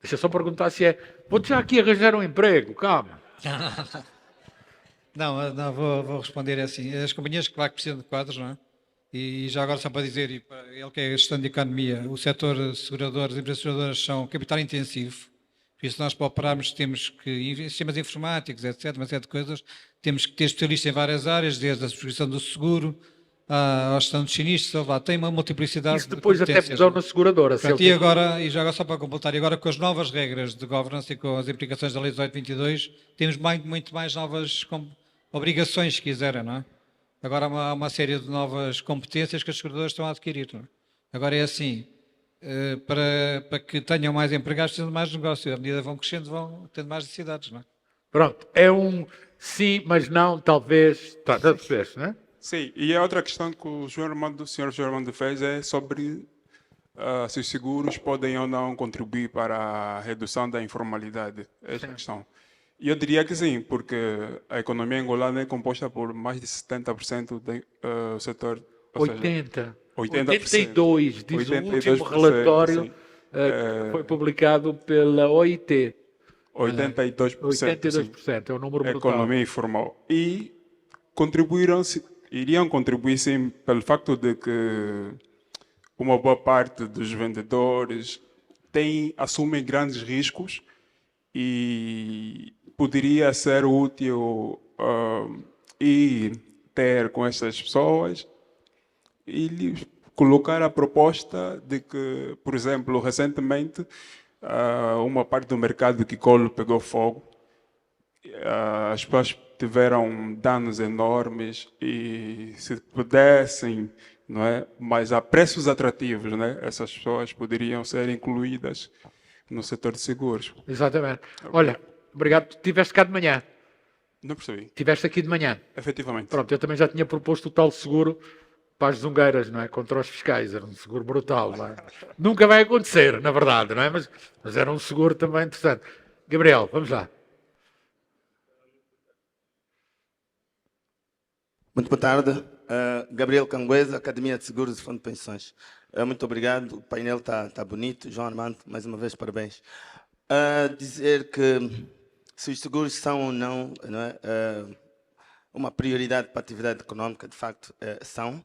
Deixa só perguntar se é. Vou-te já aqui arranjar um emprego, calma. Não, vou responder assim. As companhias, claro que precisam de quadros, não é? E já agora só para dizer, e para ele que é gestão de economia, o setor segurador, as empresas seguradoras são capital intensivo. Por isso, nós para operarmos temos que, em sistemas informáticos, etc., uma série de coisas, temos que ter especialistas em várias áreas, desde a subscrição do seguro, à gestão dos sinistros, lá tem uma multiplicidade Isso depois até competências, mudou não é? na seguradora. Se Pronto, ele e agora, e já agora só para completar, e agora com as novas regras de governance e com as implicações da Lei 1822, temos muito mais novas obrigações, se quiserem, não é? Agora há uma série de novas competências que as seguradoras estão a adquirir, não é? Agora é assim, para que tenham mais empregados, precisam de mais negócio. À medida que vão crescendo, vão tendo mais necessidades, não é? Pronto, é um sim, mas não, talvez. Tá, percebeste, não é? Sim, e a outra questão que o senhor João Armando fez é sobre se os seguros podem ou não contribuir para a redução da informalidade. Essa é a questão. E eu diria que sim, porque a economia angolana é composta por mais de 70% do setor... ou seja, 80. 80%. 82, diz o último 82%, relatório sim. que foi publicado pela OIT. 82%. 82%, é um número A brutal. economia informal. E iriam contribuir sim pelo facto de que uma boa parte dos vendedores assumem grandes riscos e poderia ser útil ir ter com essas pessoas e lhes colocar a proposta de que, por exemplo, recentemente uma parte do mercado que Quicolo pegou fogo, as pessoas tiveram danos enormes e se pudessem, não é, mas a preços atrativos, né, essas pessoas poderiam ser incluídas no setor de seguros. Exatamente. Olha, obrigado. Estiveste cá de manhã. Não percebi. Estiveste aqui de manhã. Efetivamente. Pronto, eu também já tinha proposto o tal seguro para as zungueiras, não é? Contra os fiscais. Era um seguro brutal, não é? Nunca vai acontecer, na verdade, não é? Mas era um seguro também interessante. Gabriel, vamos lá. Muito boa tarde. Gabriel Canguesa, Academia de Seguros e Fundo de Pensões. Muito obrigado. O painel está bonito. João Armando, mais uma vez, parabéns. Dizer que se os seguros são ou não, uma prioridade para a atividade econômica, de facto, são.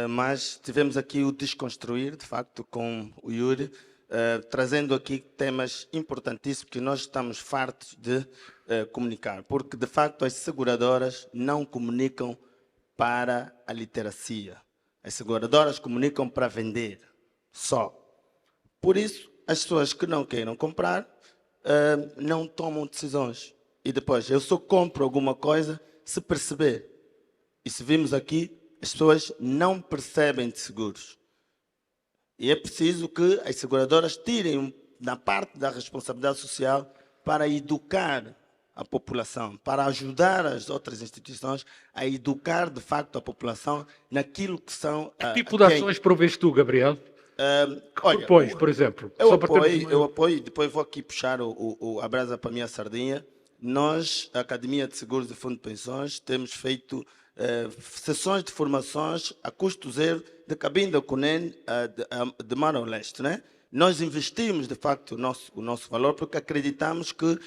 Mas tivemos aqui o desconstruir, de facto, com o Yuri, trazendo aqui temas importantíssimos que nós estamos fartos de comunicar. Porque, de facto, as seguradoras não comunicam para a literacia. As seguradoras comunicam para vender, só. Por isso, as pessoas que não queiram comprar não tomam decisões. E depois, eu só compro alguma coisa se perceber. E se vimos aqui, as pessoas não percebem de seguros. E é preciso que as seguradoras tirem na parte da responsabilidade social para educar a população, para ajudar as outras instituições a educar de facto a população naquilo que são... Que tipo de ações provês tu, Gabriel? Que olha, propões, por exemplo? Eu Só para termos apoio, uma- eu apoio, depois vou aqui puxar a brasa para a minha sardinha. Nós, a Academia de Seguros e Fundo de Pensões, temos feito sessões de formações a custo zero de cabine da CUNEN de Mar ao Leste, né? Nós investimos, de facto, o nosso valor porque acreditamos que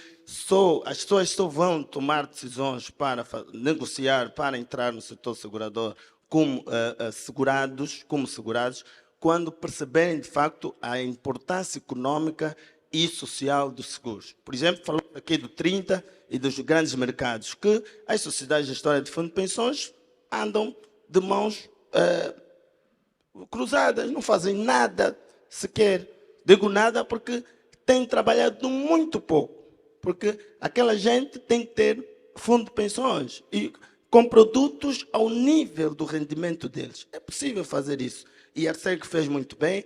as pessoas só vão tomar decisões para negociar, para entrar no setor segurador como segurados, quando perceberem, de facto, a importância econômica e social dos seguros. Por exemplo, falamos aqui do 30 e dos grandes mercados, que as sociedades de gestora de fundo de pensões andam de mãos cruzadas, não fazem nada sequer. Digo nada porque têm trabalhado muito pouco, porque aquela gente tem que ter fundo de pensões e com produtos ao nível do rendimento deles. É possível fazer isso. E a Arceg fez muito bem,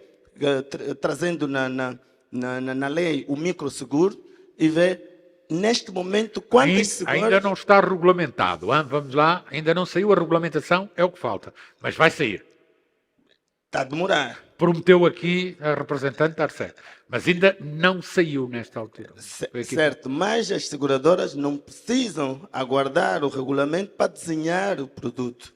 trazendo na lei o microseguro e ver neste momento quantas seguras... Ainda não está regulamentado. Hein? Vamos lá, ainda não saiu a regulamentação, é o que falta. Mas vai sair. Está a demorar. Prometeu aqui a representante da Arceg. Mas ainda não saiu nesta altura. Foi aqui. Certo, mas as seguradoras não precisam aguardar o regulamento para desenhar o produto.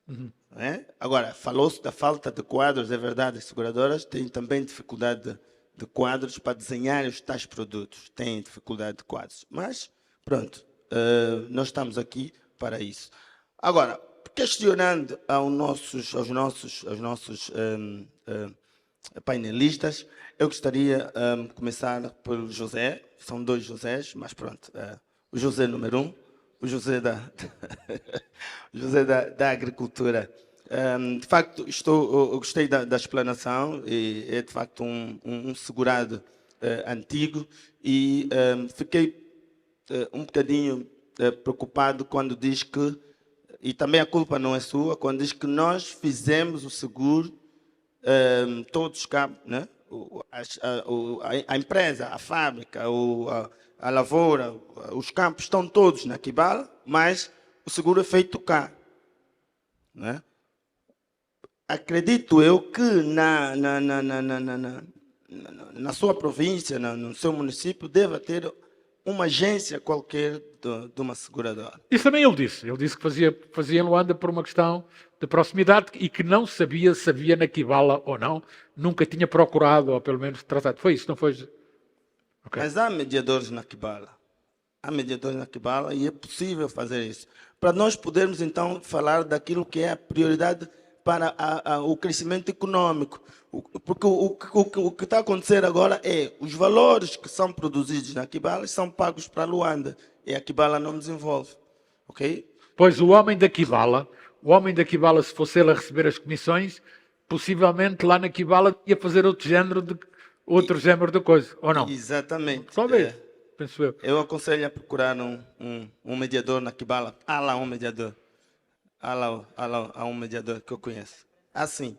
Não é? Agora, falou-se da falta de quadros, é verdade, as seguradoras têm também dificuldade de quadros para desenhar os tais produtos. Têm dificuldade de quadros. Mas, pronto, nós estamos aqui para isso. Agora, questionando aos nossos painelistas, eu gostaria de começar pelo José. São dois Josés, mas pronto. O José número 1, o José o José da agricultura. De facto, eu gostei da explanação e é de facto um segurado antigo e fiquei um bocadinho preocupado quando diz que, e também a culpa não é sua, quando diz que nós fizemos o seguro, todos cabem, né? A empresa, a fábrica, a lavoura, os campos estão todos na Kibala, mas o seguro é feito cá, né? Acredito eu que na sua província, no seu município, deva ter uma agência qualquer de uma seguradora. Isso também ele disse. Ele disse que fazia em Luanda por uma questão de proximidade e que não sabia se havia na Kibala ou não. Nunca tinha procurado, ou pelo menos tratado. Foi isso, não foi? Okay. Mas há mediadores na Kibala. Há mediadores na Kibala e é possível fazer isso. Para nós podermos, então, falar daquilo que é a prioridade para o crescimento econômico. Porque o que está a acontecer agora é os valores que são produzidos na Kibala são pagos para Luanda e a Kibala não desenvolve. Ok? Pois o homem da Kibala, se fosse ele a receber as comissões, possivelmente lá na Kibala ia fazer outro género de coisa, ou não? Exatamente. Talvez, penso eu. Eu aconselho a procurar um mediador na Kibala. Há lá um mediador. Há um mediador que eu conheço. Assim.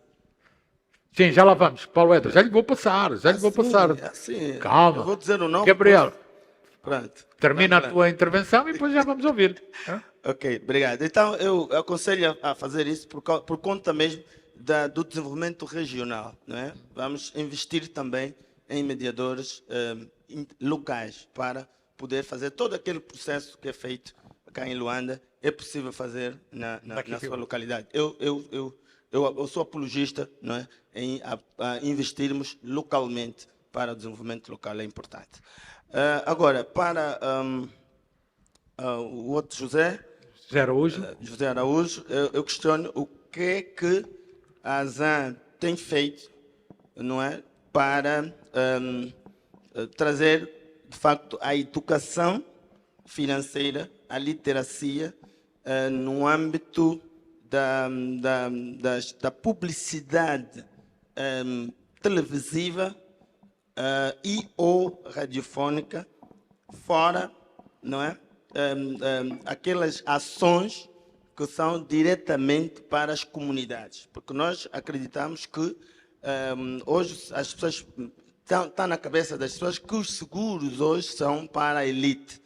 Sim, já lá vamos. Paulo Edras, já lhe vou passar. Assim. Calma. Eu vou dizer o nome. Gabriel, pronto. termina a tua intervenção e depois já vamos ouvir. Ok, obrigado. Então, eu aconselho a fazer isso por conta mesmo do desenvolvimento regional. Não é? Vamos investir também em mediadores locais para poder fazer todo aquele processo que é feito cá em Luanda. É possível fazer na sua localidade. Eu sou apologista, não é, em investirmos localmente para o desenvolvimento local, é importante. Agora, para o outro José Araújo, eu questiono o que é que a ASAN tem feito, não é, para trazer, de facto, a educação financeira, a literacia, no âmbito da publicidade televisiva e ou radiofónica, fora, não é? Aquelas ações que são diretamente para as comunidades, porque nós acreditamos que hoje as pessoas está na cabeça das pessoas que os seguros hoje são para a elite.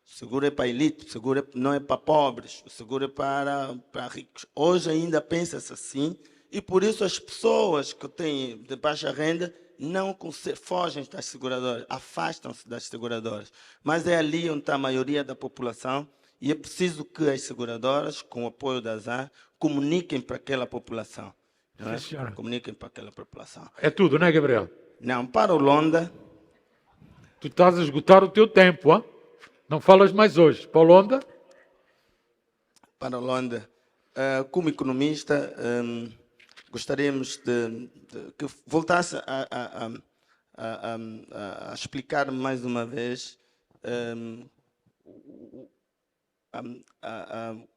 O seguro é para a elite, o seguro não é para pobres, o seguro é para ricos. Hoje ainda pensa-se assim, e por isso as pessoas que têm de baixa renda não fogem das seguradoras, afastam-se das seguradoras. Mas é ali onde está a maioria da população, e é preciso que as seguradoras, com o apoio da ZAR, comuniquem para aquela população. Não é? Sim, senhora. Comuniquem para aquela população. É tudo, não é, Gabriel? Não, para o Londa, Tu estás a esgotar o teu tempo, hein? Não falas mais hoje. Para Holanda? para o Londa, como economista, gostaríamos que voltasse a explicar mais uma vez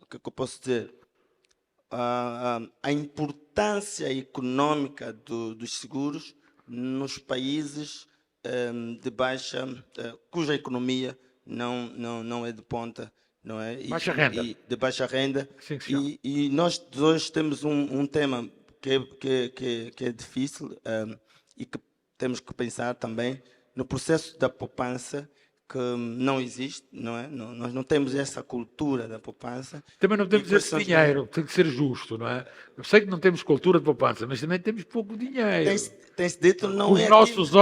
o que eu posso dizer, a importância econômica dos seguros nos países de baixa, cuja economia não é de ponta, não é? Baixa renda. E de baixa renda. Sim, senhor. E nós hoje temos um tema que é difícil e que temos que pensar também no processo da poupança, que não existe, não é? Nós não temos essa cultura da poupança. Também não temos E esse dinheiro, tem que ser justo, não é? Eu sei que não temos cultura de poupança, mas também temos pouco dinheiro. Tem-se dito, não Com os é nossos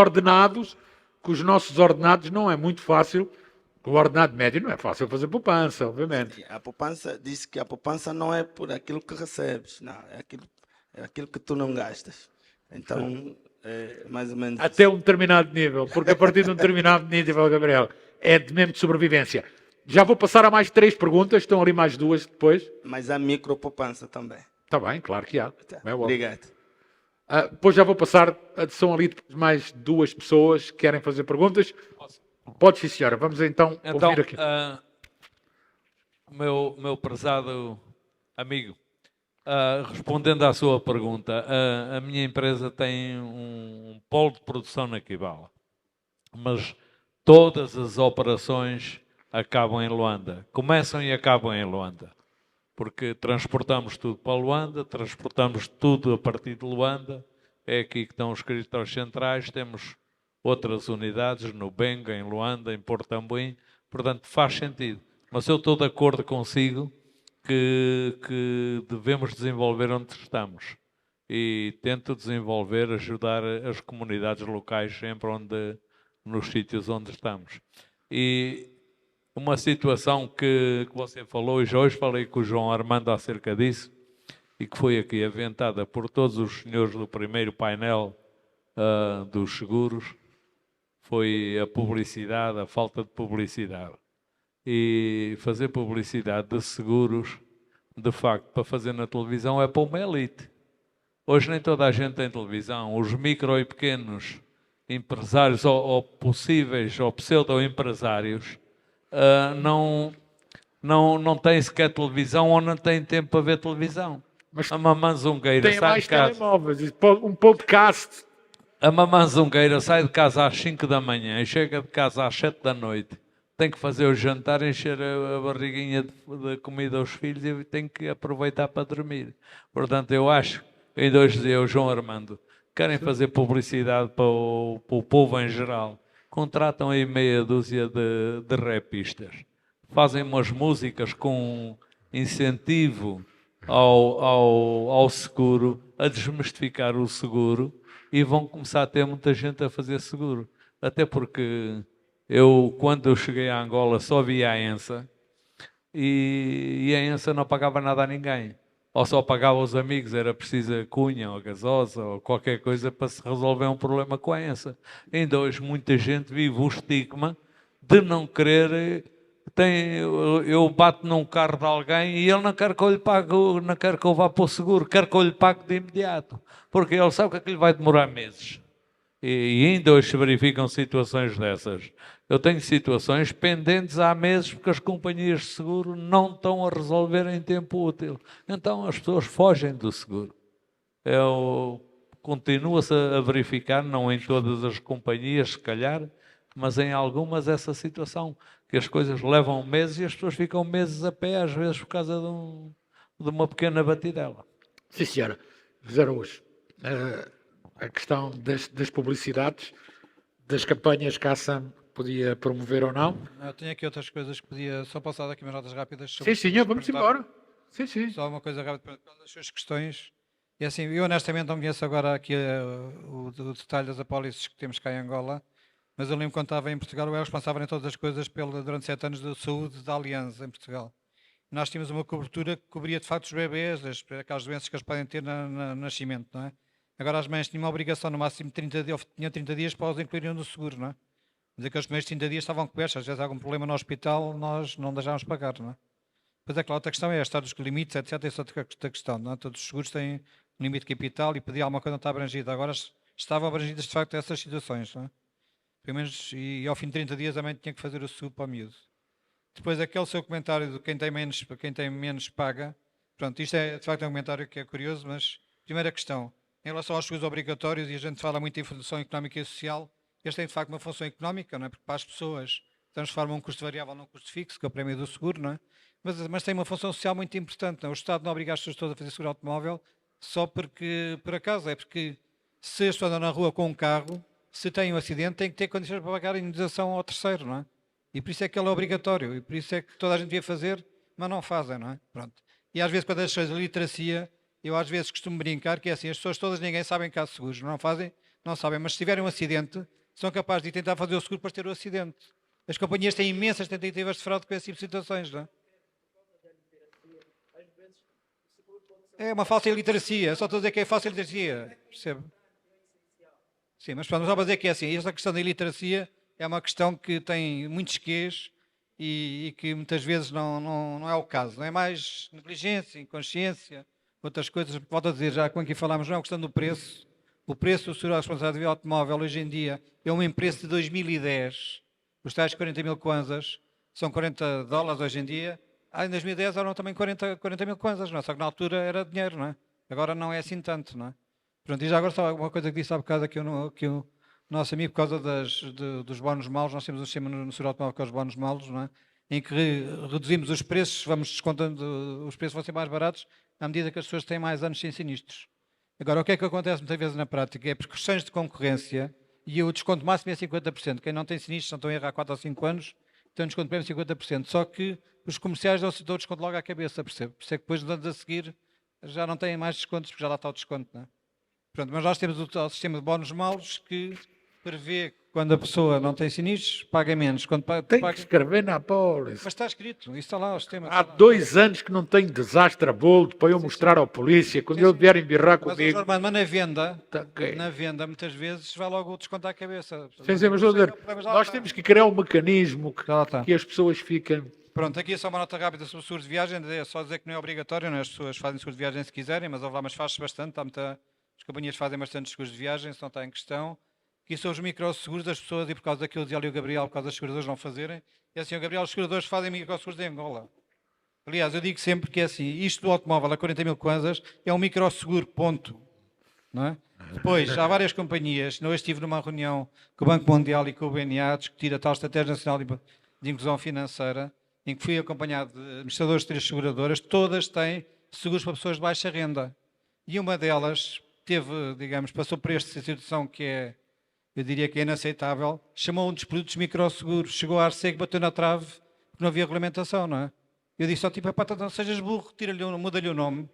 ordenados não é muito fácil. Com o ordenado médio não é fácil fazer poupança, obviamente. A poupança diz que a poupança não é por aquilo que recebes, não, é aquilo que tu não gastas. Então, é mais ou menos Até um determinado nível, porque a partir de um determinado nível, Gabriel, é mesmo de sobrevivência. Já vou passar a mais 3 perguntas, estão ali mais 2 depois. Mas há micropoupança também. Está bem, claro que há. Tá. É óbvio. Obrigado. Depois já vou passar, são ali mais 2 pessoas que querem fazer perguntas. Pode sim, senhora. Vamos então ouvir aqui. Meu prezado amigo, respondendo à sua pergunta, a minha empresa tem um polo de produção na Kibala, mas todas as operações acabam em Luanda, começam e acabam em Luanda, porque transportamos tudo para Luanda, transportamos tudo a partir de Luanda, é aqui que estão os escritórios centrais, temos outras unidades no Benga, em Luanda, em Porto Ambuim, portanto faz sentido. Mas eu estou de acordo consigo que devemos desenvolver onde estamos e tento desenvolver, ajudar as comunidades locais sempre nos sítios onde estamos. E uma situação que você falou, e já hoje falei com o João Armando acerca disso, e que foi aqui aventada por todos os senhores do primeiro painel dos seguros, foi a publicidade, a falta de publicidade. E fazer publicidade de seguros, de facto, para fazer na televisão é para uma elite. Hoje nem toda a gente tem televisão. Os micro e pequenos empresários ou possíveis ou pseudo-empresários não têm sequer televisão ou não têm tempo para ver televisão. Mas a Mamã Zungueira tem sai mais de casa. telemóveis, um podcast. A Mamã Zungueira sai de casa às 5 da manhã e chega de casa às 7 da noite. Tem que fazer o jantar, encher a barriguinha de comida aos filhos e tem que aproveitar para dormir. Portanto, eu acho, ainda hoje dizia o João Armando, querem fazer publicidade para o povo em geral, contratam aí meia dúzia de rapistas. Fazem umas músicas com incentivo ao seguro, a desmistificar o seguro, e vão começar a ter muita gente a fazer seguro. Até porque quando eu cheguei a Angola, só via a ENSA, e a ENSA não pagava nada a ninguém. Ou só pagava aos amigos, era preciso a cunha, ou a gasosa, ou qualquer coisa para se resolver um problema com a ENSA. Ainda hoje muita gente vive o estigma de não querer... eu bato num carro de alguém e ele não quer que eu lhe pague, não quer que eu vá para o seguro, quer que eu lhe pague de imediato, porque ele sabe que aquilo vai demorar meses. E ainda hoje se verificam situações dessas. Eu tenho situações pendentes há meses porque as companhias de seguro não estão a resolver em tempo útil. Então as pessoas fogem do seguro. continua-se a verificar, não em todas as companhias, se calhar, mas em algumas essa situação, que as coisas levam meses e as pessoas ficam meses a pé, às vezes por causa de uma pequena batidela. Sim, senhora. José Araújo, a questão das publicidades, das campanhas que a ASAM podia promover ou não. Eu tenho aqui outras coisas que podia só passar aqui umas notas rápidas. Sim, senhor, vamos embora. Sim, sim. Só uma coisa rápida para as suas questões. E assim, eu honestamente não conheço agora aqui o detalhe das apólices que temos cá em Angola, mas eu lembro quando estava em Portugal, eu era responsável em todas as coisas durante 7 anos de saúde da Aliança em Portugal. Nós tínhamos uma cobertura que cobria de facto os bebês, aquelas doenças que eles podem ter no nascimento, não é? Agora as mães tinham uma obrigação no máximo de 30 dias, tinham 30 dias para os incluírem no seguro, não é? Mas aqueles primeiros 30 dias estavam cobertos, às vezes há algum problema no hospital, nós não deixávamos pagar, não é? Pois é, claro, outra questão é a história dos limites, etc. Essa é outra questão, não é? Todos os seguros têm um limite de capital e pedir alguma coisa não está abrangida. Agora estavam abrangidas de facto essas situações, não é? Pelo menos, e ao fim de 30 dias a mãe tinha que fazer o seguro para o miúdo. Depois aquele seu comentário de quem tem menos paga, pronto, isto é de facto um comentário que é curioso, mas primeira questão, em relação aos seguros obrigatórios, e a gente fala muito em função económica e social, este tem de facto uma função económica, não é? Porque para as pessoas transforma um custo variável num custo fixo, que é o prémio do seguro, não é? Mas tem uma função social muito importante, não é? O Estado não obriga as pessoas todas a fazer seguro automóvel só porque, por acaso, é porque se as pessoas andam na rua com um carro, se tem um acidente, tem que ter condições para pagar a indenização ao terceiro, não é? E por isso é que ele é obrigatório, e por isso é que toda a gente devia fazer, mas não fazem, não é? Pronto. E às vezes, quando as pessoas a literacia, eu às vezes costumo brincar que é assim, as pessoas todas, ninguém sabem que há seguros, não fazem, não sabem, mas se tiverem um acidente, são capazes de tentar fazer o seguro para ter o acidente. As companhias têm imensas tentativas de fraude com esse tipo de situações, não é? É uma falsa iliteracia, só estou a dizer que é falsa iliteracia, percebe? Sim, mas pronto, só para dizer que é assim, esta questão da iliteracia é uma questão que tem muitos quês e que muitas vezes não é o caso, não é mais negligência, inconsciência, outras coisas. Volto a dizer, já com aqui falámos, não é a questão do preço. O preço do seguro à responsabilidade automóvel hoje em dia é um preço de 2010, os tais 40 mil kwanzas, são 40 dólares hoje em dia. Em 2010 eram também 40 mil kwanzas, não é? Só que na altura era dinheiro, não é? Agora não é assim tanto, não é? Pronto, e já agora só uma coisa que disse há bocado aqui que o nosso amigo, por causa dos bónus malos, nós temos um sistema no seguro automóvel que é os bónus malos, não é? Em que reduzimos os preços, vamos descontando, os preços vão ser mais baratos à medida que as pessoas têm mais anos sem sinistros. Agora, o que é que acontece muitas vezes na prática? É por questões de concorrência, e o desconto máximo é 50%. Quem não tem sinistros, não estão a errar há 4 ou 5 anos, tem um desconto prémio de 50%. Só que os comerciais dão o desconto logo à cabeça, percebe? Por isso é que depois, nos anos a seguir, já não têm mais descontos, porque já lá está o desconto, não é? Pronto, mas nós temos o sistema de bónus malos que prevê que quando a pessoa não tem sinistros, paga menos. Quando Tem que escrever na apólice. Mas está escrito, isso está lá o sistema. Há 2 anos que não tenho desastre a boldo para eu mostrar à polícia. Quando ele vier embirrar comigo. Mas na venda, Tá, okay. muitas vezes vai logo o desconto à cabeça. Sim, mas vou dizer, nós temos que criar um mecanismo que as pessoas fiquem. Pronto, aqui é só uma nota rápida sobre o seguro de viagem. É só dizer que não é obrigatório, não é? As pessoas fazem seguro de viagem se quiserem, mas faz-se bastante. As companhias fazem bastante seguros de viagem, se não está em questão. Que são os microseguros das pessoas, e por causa daquilo dizia ali o Gabriel, por causa das seguradoras não fazerem. É assim, o Gabriel, os seguradores fazem microseguros em Angola. Aliás, eu digo sempre que é assim, isto do automóvel a 40 mil kwanzas é um microseguro, ponto. Não é? Depois, há várias companhias, eu estive numa reunião com o Banco Mundial e com o BNA a discutir a tal Estratégia Nacional de Inclusão Financeira, em que fui acompanhado de administradores de 3 seguradoras, todas têm seguros para pessoas de baixa renda. E uma delas passou por esta situação que é, eu diria que é inaceitável, chamou um dos produtos microseguros, chegou à Arceg, bateu na trave, porque não havia regulamentação, não é? Eu disse ao tipo, não sejas burro, muda-lhe o nome,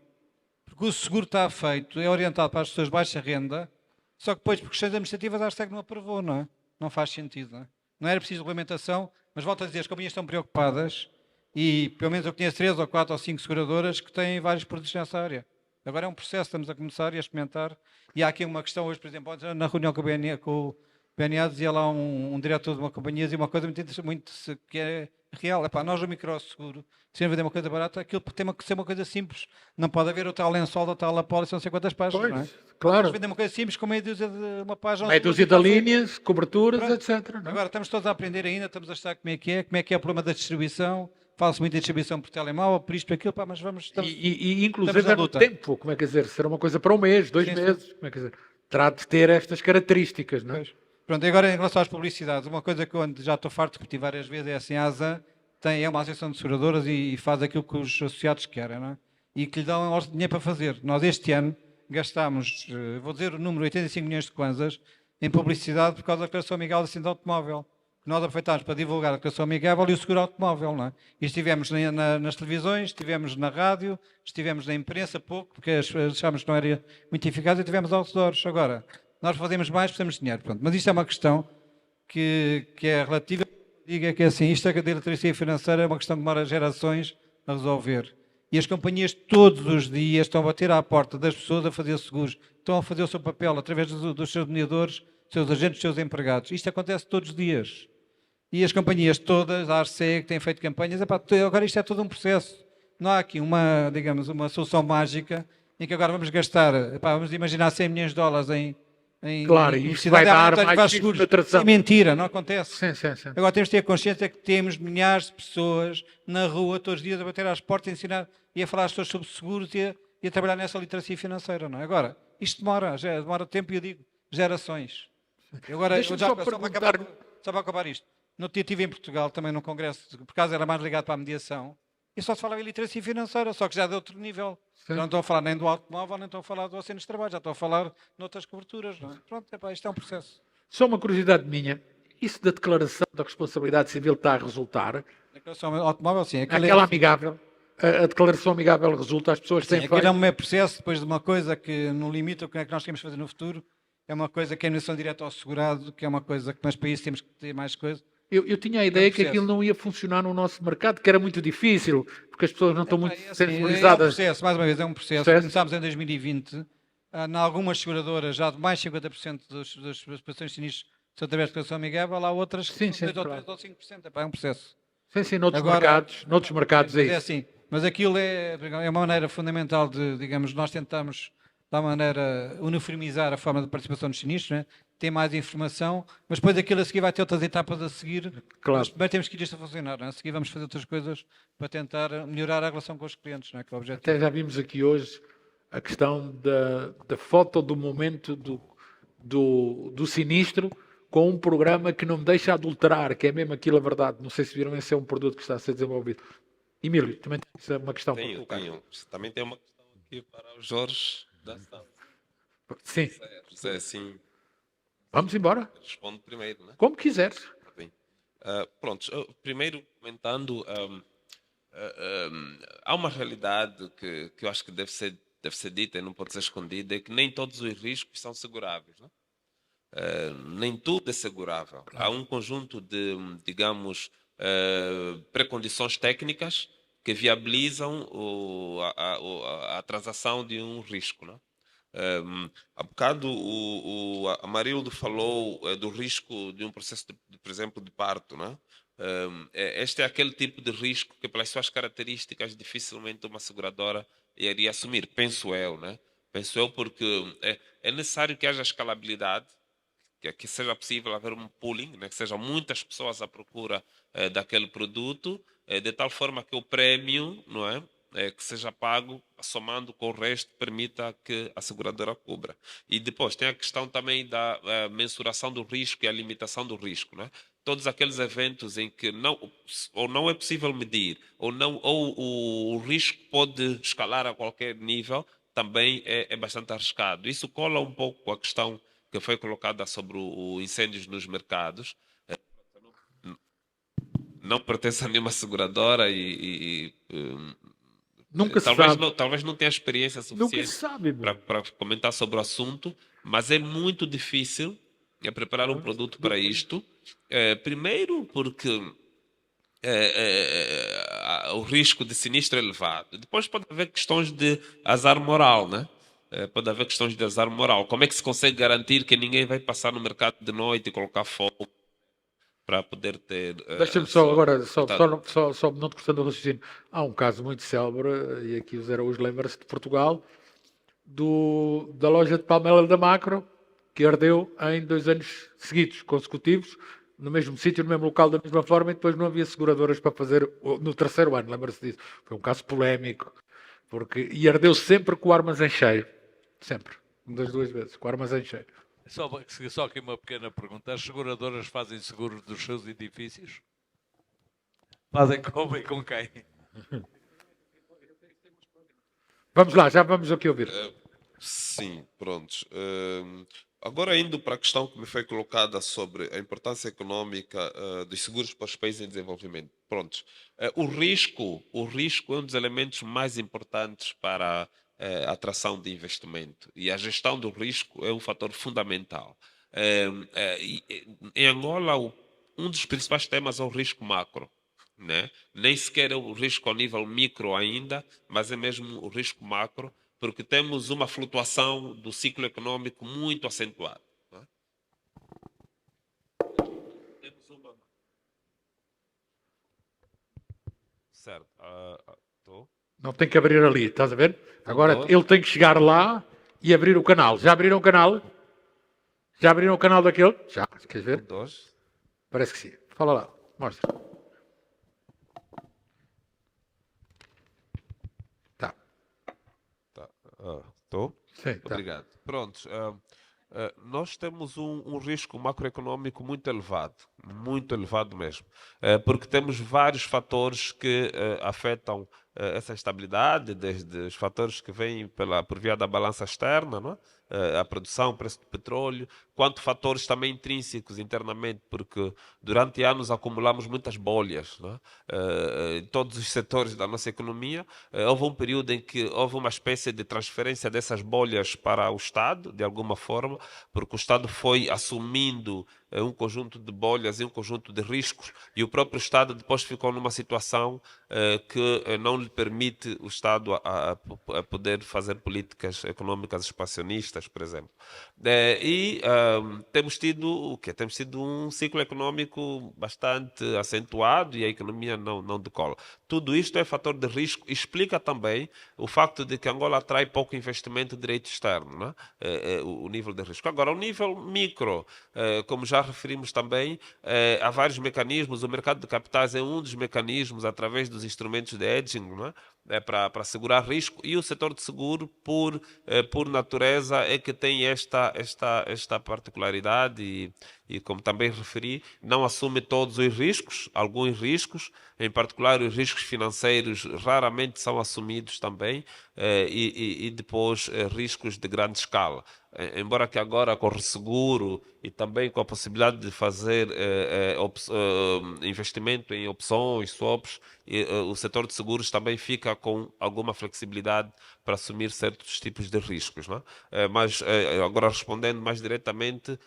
porque o seguro está feito, é orientado para as pessoas de baixa renda, só que depois, por questões administrativas, a Arceg não aprovou, não é? Não faz sentido, não é? Não era preciso regulamentação, mas volto a dizer, as companhias estão preocupadas, e pelo menos eu conheço 3 ou 4 ou 5 seguradoras que têm vários produtos nessa área. Agora é um processo, estamos a começar e a experimentar. E há aqui uma questão hoje, por exemplo, na reunião com o BNA dizia lá um diretor de uma companhia, dizia uma coisa muito interessante, que é real. Epá, nós o microseguro, se vender uma coisa barata, aquilo tem que ser uma coisa simples. Não pode haver o tal lençol da tal apólice, não sei quantas páginas, não é? Claro. Nós vendemos uma coisa simples, com meia dúzia de uma página. Meia dúzia de linhas, coberturas, pronto, etc. Não? Agora estamos todos a aprender ainda, estamos a estar como é que é o problema da distribuição. Fala-se muito em distribuição por telemóvel, por isto, por aquilo, mas vamos... Inclusive é no tempo, como é que dizer? Será uma coisa para um mês, 2 meses, como é que dizer? terá de ter estas características, não é? Pois. Pronto, e agora em relação às publicidades, uma coisa que eu já estou farto de repetir várias vezes é assim, a ASAN é uma associação de seguradoras e faz aquilo que os associados querem, não é? E que lhe dão dinheiro para fazer. Nós este ano gastámos, vou dizer o número, 85 milhões de kwanzas em publicidade por causa da declaração amigável de acidente de automóvel. Nós aproveitámos para divulgar a declaração amigável e o seguro automóvel, não é? E estivemos nas televisões, estivemos na rádio, estivemos na imprensa pouco, porque achámos que não era muito eficaz, e tivemos outdoors. Agora, nós fazemos mais, precisamos de dinheiro. Pronto. Mas isto é uma questão que é relativa. Diga que é assim, isto é da literacia financeira, é uma questão que demora gerações a resolver. E as companhias todos os dias estão a bater à porta das pessoas a fazer seguros, estão a fazer o seu papel através dos seus mediadores, seus agentes, seus empregados. Isto acontece todos os dias. E as companhias todas, a Arce, que têm feito campanhas, agora isto é todo um processo. Não há aqui uma, digamos, uma solução mágica em que agora vamos gastar, vamos imaginar 100 milhões de dólares em claro, e isto vai dar mais seguros. filtração. É mentira, não acontece. Sim. Agora temos de ter consciência que temos milhares de pessoas na rua todos os dias a bater às portas, a ensinar e a falar às pessoas sobre seguros e a trabalhar nessa literacia financeira, não é? Agora, isto demora tempo e eu digo gerações. Agora, só para acabar isto. No dia estive em Portugal, também num congresso, por acaso era mais ligado para a mediação, e só se falava em literacia financeira, só que já de outro nível. Já não estão a falar nem do automóvel, nem estão a falar do acidente de trabalho, já estão a falar de outras coberturas. Não é? Pronto, isto é um processo. Só uma curiosidade minha, isso da declaração da responsabilidade civil está a resultar? A declaração automóvel, sim. Aquela amigável, a declaração amigável resulta, as pessoas têm feito. feito... Aquele é um processo, depois de uma coisa que no limite o que é que nós queremos fazer no futuro, é uma coisa que é a emissão direta ao segurado, que é uma coisa que nós países temos que ter mais coisa. Eu tinha a ideia que aquilo não ia funcionar no nosso mercado, que era muito difícil, porque as pessoas não estão muito sensibilizadas. É um processo, mais uma vez, é um processo. Começámos em 2020, em algumas seguradoras, já de mais de 50% das prestações de sinistros são através de declaração amigável, há outras que são 2 ou 3 ou 5%. É um processo. Sim, noutros mercados é isso. É assim, mas aquilo é uma maneira fundamental de, digamos, nós tentamos, de uma maneira, uniformizar a forma de participação nos sinistros, né? Ter mais informação, mas depois aquilo a seguir vai ter outras etapas a seguir. Claro. Mas primeiro temos que ir isto a funcionar, né? A seguir vamos fazer outras coisas para tentar melhorar a relação com os clientes, né? Que é o objetivo. Até já vimos aqui hoje a questão da foto do momento do sinistro com um programa que não me deixa adulterar, que é mesmo aquilo a verdade. Não sei se viram, esse é um produto que está a ser desenvolvido. Emílio, também tem uma questão para colocar. Também tem uma questão aqui para o Jorge da Stam. Sim. José, sim. Vamos embora. Respondo primeiro, né? Como quiseres. Bem. Pronto, primeiro comentando, há uma realidade que eu acho que deve ser dita e não pode ser escondida, é que nem todos os riscos são seguráveis, né? Nem tudo é segurável. Há um conjunto de, digamos, precondições técnicas que viabilizam a transação de um risco, né? Há bocado o Amarildo falou do risco de um processo, por exemplo, de parto, né? Este é aquele tipo de risco que, pelas suas características, dificilmente uma seguradora iria assumir, penso eu, né? Penso eu porque é necessário que haja escalabilidade, que seja possível haver um pooling, né? Que sejam muitas pessoas à procura daquele produto, de tal forma que o prêmio, não é? Que seja pago, somando com o resto, permita que a seguradora cubra. E depois tem a questão também da mensuração do risco e a limitação do risco, né? Todos aqueles eventos em que não é possível medir, ou o risco pode escalar a qualquer nível, também é bastante arriscado. Isso cola um pouco com a questão que foi colocada sobre os incêndios nos mercados. Não pertence a nenhuma seguradora Nunca se sabe. Talvez não tenha experiência suficiente para comentar sobre o assunto, mas é muito difícil preparar um produto para isto. Primeiro porque o risco de sinistro é elevado. Depois pode haver questões de azar moral, né? Pode haver questões de azar moral. Como é que se consegue garantir que ninguém vai passar no mercado de noite e colocar fogo para poder ter... Deixa-me só agora, só não te cortando o raciocínio. Há um caso muito célebre, e aqui os Araújo lembra-se de Portugal, da loja de Palmela da Macro, que ardeu em 2 anos seguidos, consecutivos, no mesmo sítio, no mesmo local, da mesma forma, e depois não havia seguradoras para fazer no 3º ano, lembra-se disso. Foi um caso polémico, e ardeu sempre com armas em cheio. Sempre. das duas vezes, com o armazém cheio. Só aqui uma pequena pergunta. As seguradoras fazem seguros dos seus edifícios? Fazem como e com quem? Vamos lá, já vamos aqui ouvir. Sim, prontos. Agora indo para a questão que me foi colocada sobre a importância económica dos seguros para os países em desenvolvimento. Prontos. O risco é um dos elementos mais importantes para a atração de investimento e a gestão do risco é um fator fundamental. Em Angola, um dos principais temas é o risco macro. Né? Nem sequer é o risco ao nível micro ainda, mas é mesmo o risco macro, porque temos uma flutuação do ciclo econômico muito acentuada. Né? Temos uma... Certo. Não tem que abrir ali, estás a ver? Agora ele tem que chegar lá e abrir o canal. Já abriram o canal? Já abriram o canal daquele? Já, queres ver? Parece que sim. Fala lá, mostra. Tá. Estou? Sim, tá. Obrigado. Prontos. Nós temos um risco macroeconômico muito elevado mesmo, porque temos vários fatores que afetam essa estabilidade, desde os fatores que vêm por via da balança externa, não é? A produção, o preço do petróleo, quanto fatores também intrínsecos internamente, porque durante anos acumulamos muitas bolhas, não é? Em todos os setores da nossa economia. Houve um período em que houve uma espécie de transferência dessas bolhas para o Estado, de alguma forma, porque o Estado foi assumindo um conjunto de bolhas e um conjunto de riscos, e o próprio Estado depois ficou numa situação que não lhe permite o Estado a poder fazer políticas econômicas expansionistas, por exemplo. Temos tido o quê? Temos tido um ciclo econômico bastante acentuado e a economia não decola. Tudo isto é fator de risco. Explica também o facto de que Angola atrai pouco investimento de direito externo, né? O nível de risco. Agora, o nível micro, como já referimos também, há vários mecanismos. O mercado de capitais é um dos mecanismos através dos instrumentos de hedging, né? Para segurar risco, e o setor de seguro, por natureza, é que tem esta particularidade e, como também referi, não assume todos os riscos, alguns riscos, em particular os riscos financeiros raramente são assumidos também, e depois riscos de grande escala. Embora que agora com o resseguro e também com a possibilidade de fazer investimento em opções, swaps, o setor de seguros também fica com alguma flexibilidade para assumir certos tipos de riscos. Não é? Mas agora respondendo mais diretamente,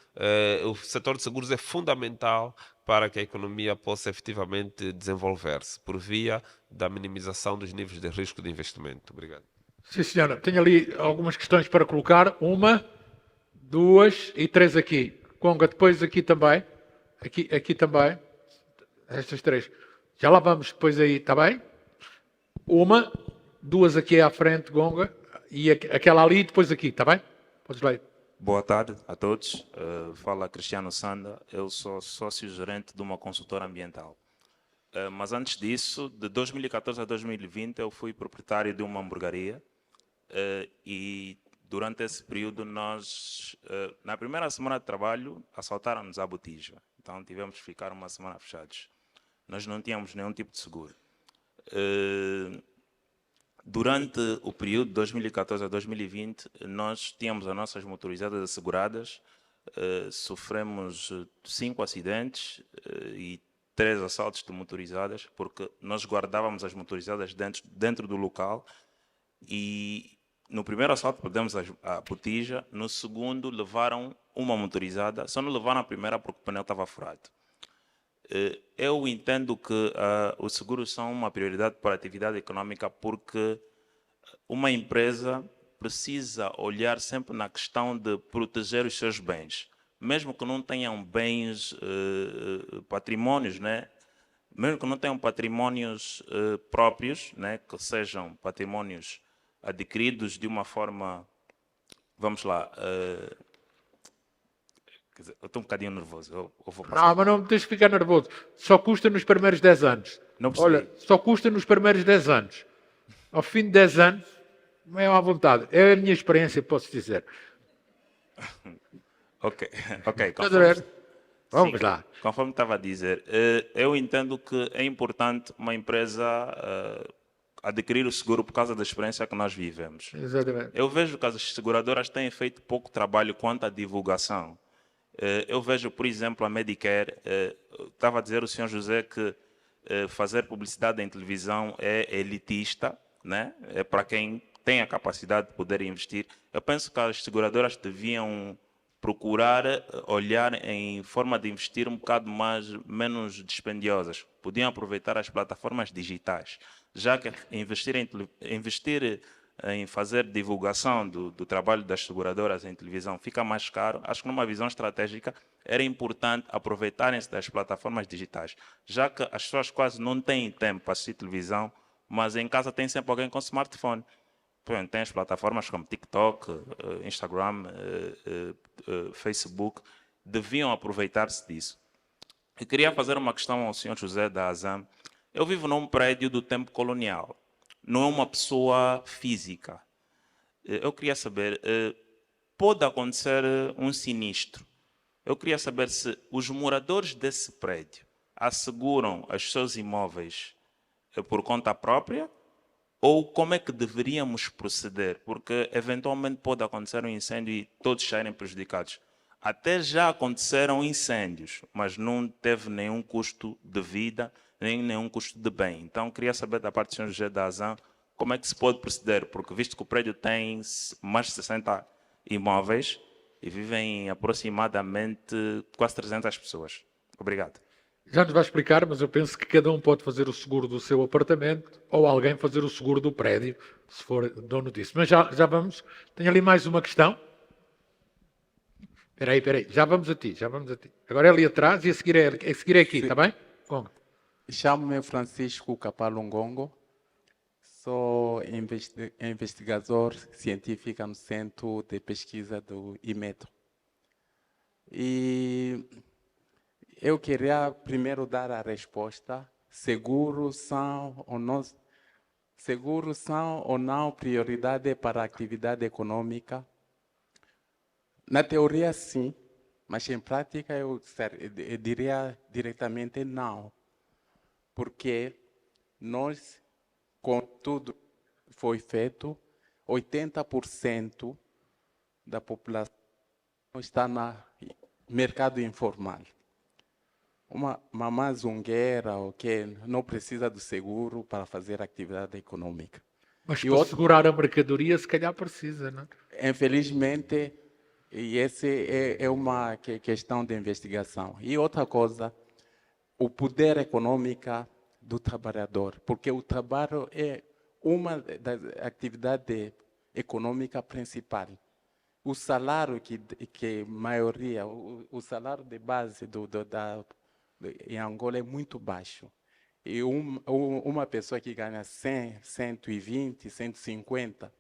o setor de seguros é fundamental para que a economia possa efetivamente desenvolver-se, por via da minimização dos níveis de risco de investimento. Obrigado. Sim, senhora. Tenho ali algumas questões para colocar. 1, 2 e 3 aqui. Conga, depois aqui também. Aqui também. Estas 3. Já lá vamos depois aí, está bem? 1, 2 aqui à frente, Gonga, e aquela ali e depois aqui, está bem? Podes ler. Boa tarde a todos. Fala Cristiano Sanda. Eu sou sócio-gerente de uma consultora ambiental. Mas antes disso, de 2014 a 2020, eu fui proprietário de uma hamburgueria. E durante esse período, nós, na primeira semana de trabalho, assaltaram-nos a botija. Então tivemos que ficar uma semana fechados. Nós não tínhamos nenhum tipo de seguro. Durante o período de 2014 a 2020, nós tínhamos as nossas motorizadas asseguradas, sofremos 5 acidentes e 3 assaltos de motorizadas, porque nós guardávamos as motorizadas dentro do local, e no primeiro assalto perdemos a botija, no segundo levaram uma motorizada, só não levaram a primeira porque o pneu estava furado. Eu entendo que os seguros são uma prioridade para a atividade econômica, porque uma empresa precisa olhar sempre na questão de proteger os seus bens. Mesmo que não tenham bens, patrimónios, né? Mesmo que não tenham patrimónios próprios, né? Que sejam patrimónios adquiridos de uma forma, vamos lá, eu estou um bocadinho nervoso. Eu vou passar. Não, mas não tens de ficar nervoso. Só custa nos primeiros 10 anos. Não percebi. Olha, só custa nos primeiros 10 anos. Ao fim de 10 anos, é à vontade. É a minha experiência, posso dizer. Ok. Estás a ver? Vamos Sim, lá. conforme estava a dizer, eu entendo que é importante uma empresa adquirir o seguro por causa da experiência que nós vivemos. Exatamente. Eu vejo que as seguradoras têm feito pouco trabalho quanto à divulgação. Eu vejo, por exemplo, a Medicare, estava a dizer o senhor José que fazer publicidade em televisão é elitista, né? É para quem tem a capacidade de poder investir. Eu penso que as seguradoras deviam procurar olhar em forma de investir um bocado menos dispendiosas. Podiam aproveitar as plataformas digitais, já que investir em fazer divulgação do trabalho das seguradoras em televisão fica mais caro. Acho que numa visão estratégica era importante aproveitarem-se das plataformas digitais, já que as pessoas quase não têm tempo para assistir televisão, mas em casa tem sempre alguém com smartphone. Tem as plataformas como TikTok, Instagram, Facebook, deviam aproveitar-se disso. Eu queria fazer uma questão ao senhor José da Azam. Eu vivo num prédio do tempo colonial, não é uma pessoa física. Eu queria saber, pode acontecer um sinistro. Eu queria saber se os moradores desse prédio asseguram os seus imóveis por conta própria, ou como é que deveríamos proceder? Porque eventualmente pode acontecer um incêndio e todos saírem prejudicados. Até já aconteceram incêndios, mas não teve nenhum custo de vida, nem nenhum custo de bem. Então, queria saber da parte do Sr. José da Azam como é que se pode proceder, porque visto que o prédio tem mais de 60 imóveis e vivem aproximadamente quase 300 pessoas. Obrigado. Já nos vai explicar, mas eu penso que cada um pode fazer o seguro do seu apartamento ou alguém fazer o seguro do prédio, se for dono disso. Mas já vamos. Tenho ali mais uma questão. Espera aí. Já vamos a ti. Agora é ali atrás e a seguir é aqui, está bem? Conga. Chamo-me Francisco Capalongongo. Sou investigador científico no Centro de Pesquisa do IMETO. E eu queria primeiro dar a resposta: seguros são ou não prioridade para a atividade econômica? Na teoria, sim, mas em prática eu diria diretamente não. Porque nós, com tudo que foi feito, 80% da população está no mercado informal. Uma mamã zungueira ou que não precisa do seguro para fazer atividade econômica. Mas para segurar a mercadoria, se calhar precisa, não é? Infelizmente, e essa é uma questão de investigação. E outra coisa, o poder econômico do trabalhador, porque o trabalho é uma das atividades econômicas principais. O salário que maioria, o salário de base em Angola é muito baixo. E uma pessoa que ganha 100, 120, 150,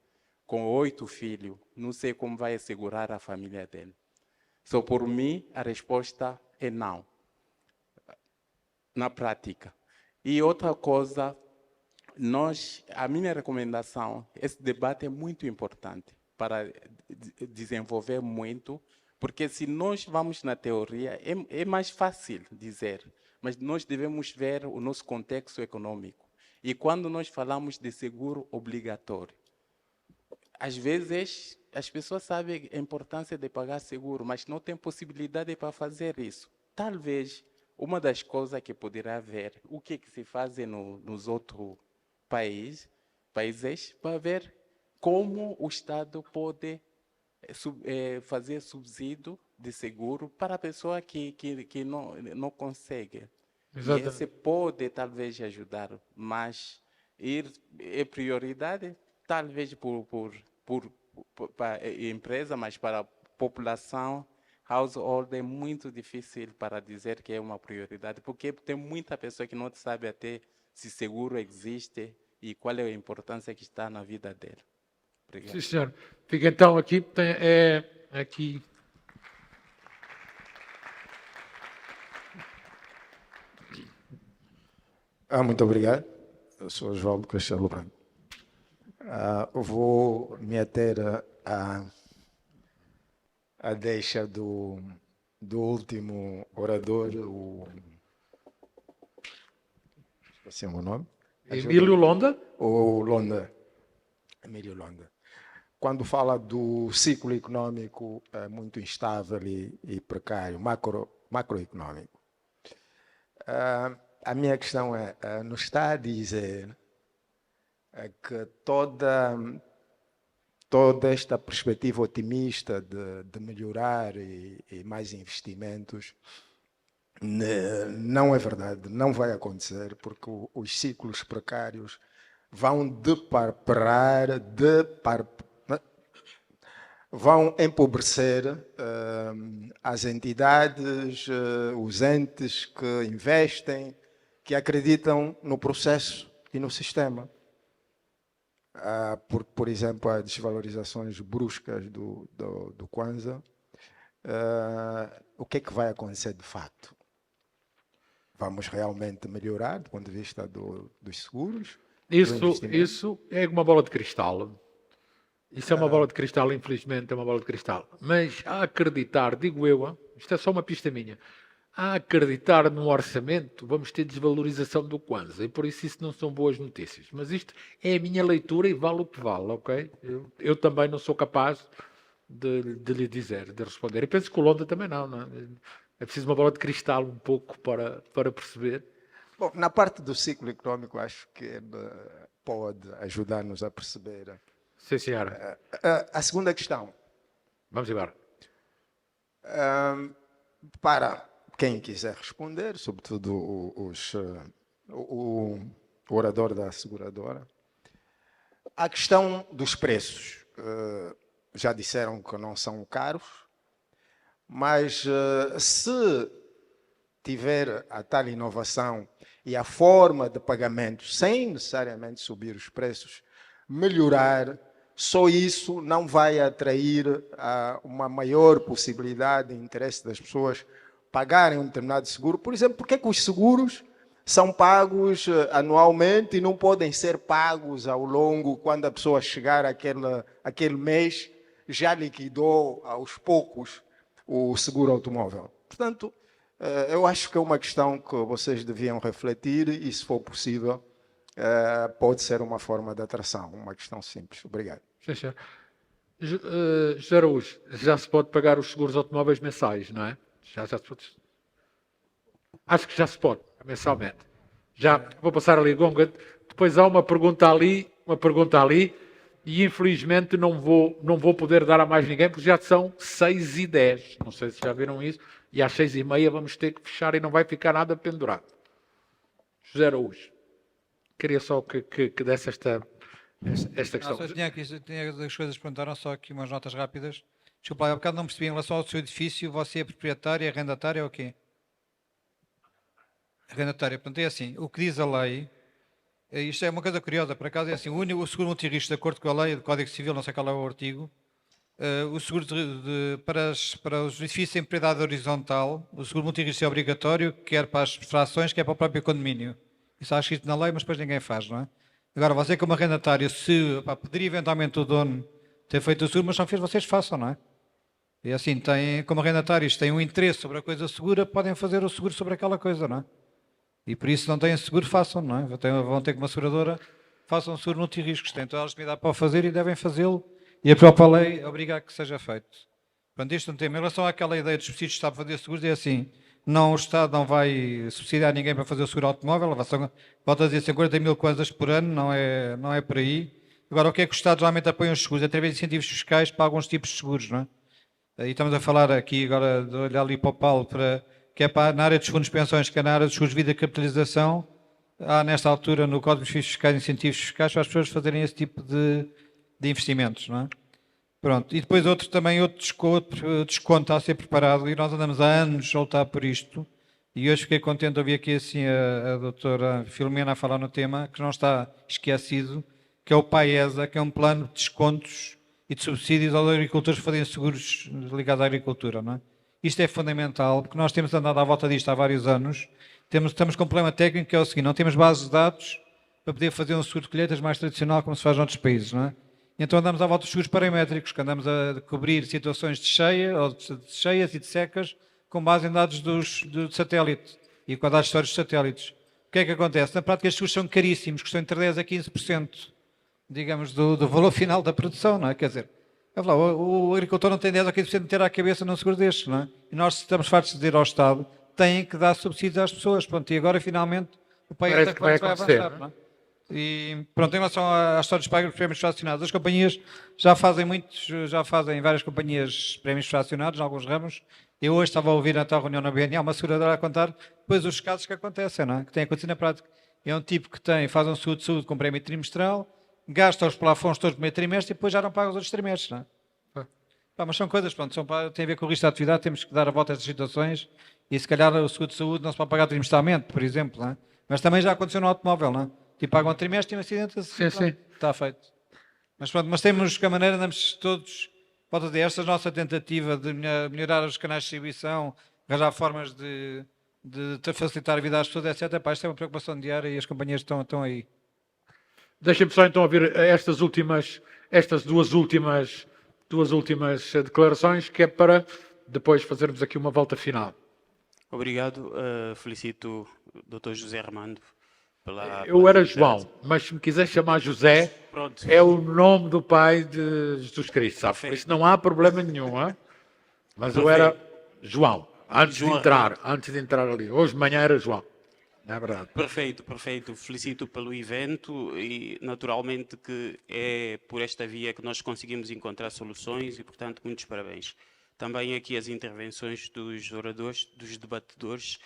com 8 filhos, não sei como vai assegurar a família dele. Só por mim, a resposta é não, na prática. E outra coisa, a minha recomendação, esse debate é muito importante para desenvolver muito, porque se nós vamos na teoria, é mais fácil dizer, mas nós devemos ver o nosso contexto econômico. E quando nós falamos de seguro obrigatório, às vezes as pessoas sabem a importância de pagar seguro, mas não tem possibilidade para fazer isso. Talvez uma das coisas que poderá haver, o que se faz nos outros países, para ver como o Estado pode fazer subsídio de seguro para a pessoa que não consegue. Exatamente. E esse pode talvez ajudar, mas é prioridade, talvez para a empresa, mas para a população, household é muito difícil para dizer que é uma prioridade, porque tem muita pessoa que não sabe até se seguro existe e qual é a importância que está na vida dele. Obrigado. Sim, senhor. Fica então aqui. Aqui. Muito obrigado. Eu sou Osvaldo Castelo Branco. Vou me ater a deixa do último orador, esqueci o meu nome. Emílio Londa? O Londa. Emílio Londa. Quando fala do ciclo econômico muito instável e precário, macroeconômico. A minha questão é, nos está a dizer que toda esta perspectiva otimista de melhorar e mais investimentos não é verdade, não vai acontecer, porque os ciclos precários vão vão empobrecer as entidades, os entes que investem, que acreditam no processo e no sistema. Por exemplo, as desvalorizações bruscas do Kwanza, o que é que vai acontecer de fato? Vamos realmente melhorar do ponto de vista dos seguros? Isso é uma bola de cristal. Isso é uma bola de cristal, infelizmente é uma bola de cristal. Mas a acreditar, digo eu, isto é só uma pista minha, a acreditar no orçamento, vamos ter desvalorização do Kwanza. E por isso não são boas notícias. Mas isto é a minha leitura e vale o que vale, ok? Eu também não sou capaz de lhe dizer, de responder. E penso que o Londa também não. É preciso uma bola de cristal um pouco para perceber. Bom, na parte do ciclo econômico, acho que ele pode ajudar-nos a perceber. Sim, senhora. A segunda questão. Vamos embora. Para quem quiser responder, sobretudo o orador da seguradora, a questão dos preços. Já disseram que não são caros, mas se tiver a tal inovação e a forma de pagamento, sem necessariamente subir os preços, melhorar, só isso não vai atrair uma maior possibilidade de interesse das pessoas pagarem um determinado seguro. Por exemplo, por que os seguros são pagos anualmente e não podem ser pagos ao longo, quando a pessoa chegar àquele mês, já liquidou aos poucos o seguro automóvel? Portanto, eu acho que é uma questão que vocês deviam refletir e, se for possível, pode ser uma forma de atração, uma questão simples. Obrigado. José Araújo, já se pode pagar os seguros automóveis mensais, não é? Já se pode. Acho que já se pode, mensalmente. Já, vou passar ali, Gonga. Depois há uma pergunta ali, e infelizmente não vou poder dar a mais ninguém, porque já são 6h10. Não sei se já viram isso. E às 6h30 vamos ter que fechar e não vai ficar nada pendurado. José Araújo, queria só que desse esta questão. Tinha duas coisas que perguntaram, só aqui umas notas rápidas. Desculpa, há bocado não percebi, em relação ao seu edifício, você é proprietário, é arrendatário ou o quê? Arrendatário, portanto é assim, o que diz a lei, isto é uma coisa curiosa, por acaso é assim, o seguro multirrisco, de acordo com a lei do Código Civil, não sei qual é o artigo, o seguro para os edifícios em propriedade horizontal, o seguro multirrisco é obrigatório, quer para as frações, quer para o próprio condomínio. Isso está escrito na lei, mas depois ninguém faz, não é? Agora, você como arrendatário, se pedir eventualmente o dono ter feito o seguro, mas não fez, vocês façam, não é? E assim, como arrendatários têm um interesse sobre a coisa segura, podem fazer o seguro sobre aquela coisa, não é? E por isso, se não têm seguro, façam, não é? Vão ter que uma seguradora, façam seguro multirriscos, têm toda a legitimidade para o fazer e devem fazê-lo, e a própria lei obriga a que seja feito. Portanto, isto é um tema. Em relação àquela ideia dos subsídios de Estado para fazer seguros, é assim, o Estado não vai subsidiar ninguém para fazer o seguro automóvel, volta a dizer 50 mil kwanzas por ano, não é por aí. Agora, o que é que o Estado geralmente apoia os seguros? Através de incentivos fiscais para alguns tipos de seguros, não é? E estamos a falar aqui agora, de olhar ali para o Paulo, que é na área dos fundos de pensões, que é na área dos seguros de vida e capitalização, há nesta altura no Código de Fiscais incentivos fiscais para as pessoas fazerem esse tipo de investimentos, não é? Pronto, e depois outro desconto está a ser preparado e nós andamos há anos a lutar por isto e hoje fiquei contente de ouvir aqui assim a doutora Filomena a falar no tema, que não está esquecido, que é o PAESA, que é um plano de descontos e de subsídios aos agricultores que fazem seguros ligados à agricultura, não é? Isto é fundamental, porque nós temos andado à volta disto há vários anos, estamos com um problema técnico que é o seguinte, não temos bases de dados para poder fazer um seguro de colheitas mais tradicional como se faz noutros países, não é? Então andamos à volta dos seguros paramétricos, que andamos a cobrir situações de cheia, ou de cheias e de secas, com base em dados do satélite e com dados históricos de satélites. O que é que acontece? Na prática, estes seguros são caríssimos, custam entre 10% a 15%, digamos, do valor final da produção, não é? Quer dizer, o agricultor não tem 10% ou 15% de ter à cabeça num seguro destes, não é? E nós estamos fartos de dizer ao Estado, têm que dar subsídios às pessoas. Pronto, e agora, finalmente, o país Parece que vai acontecer, não é? E pronto, em relação às histórias de prémios fracionados, as companhias já fazem várias companhias prémios fracionados, em alguns ramos. Eu hoje estava a ouvir na tal reunião na BNA uma seguradora a contar depois os casos que acontecem, não é? Que têm acontecido na prática. É um tipo que faz um seguro de saúde com prémio trimestral, gasta os plafons todos do primeiro trimestre e depois já não paga os outros trimestres, não é? Mas são coisas, pronto, tem a ver com o risco de atividade, temos que dar a volta a estas situações e se calhar o seguro de saúde não se pode pagar trimestralmente, por exemplo, não é? Mas também já aconteceu no automóvel, não é? Tipo, pagam um trimestre e um acidente, assim, Sim. Está feito. Mas pronto, mas temos que a maneira, andamos todos, volta a dizer, esta nossa tentativa de melhorar os canais de distribuição, arranjar formas de facilitar a vida às pessoas, etc. Pá, isto é uma preocupação diária e as companhias estão aí. Deixem-me só então ouvir estas duas últimas declarações, que é para depois fazermos aqui uma volta final. Obrigado. Felicito o Dr. José Armando pela... Eu era João, mas se me quiser chamar José, pronto, é o nome do pai de Jesus Cristo, sabe? Por isso não há problema nenhum, hein? Mas eu era João, antes de entrar ali. Hoje de manhã era João, não é verdade? Perfeito. Felicito pelo evento e naturalmente que é por esta via que nós conseguimos encontrar soluções e, portanto, muitos parabéns. Também aqui as intervenções dos oradores, dos debatedores.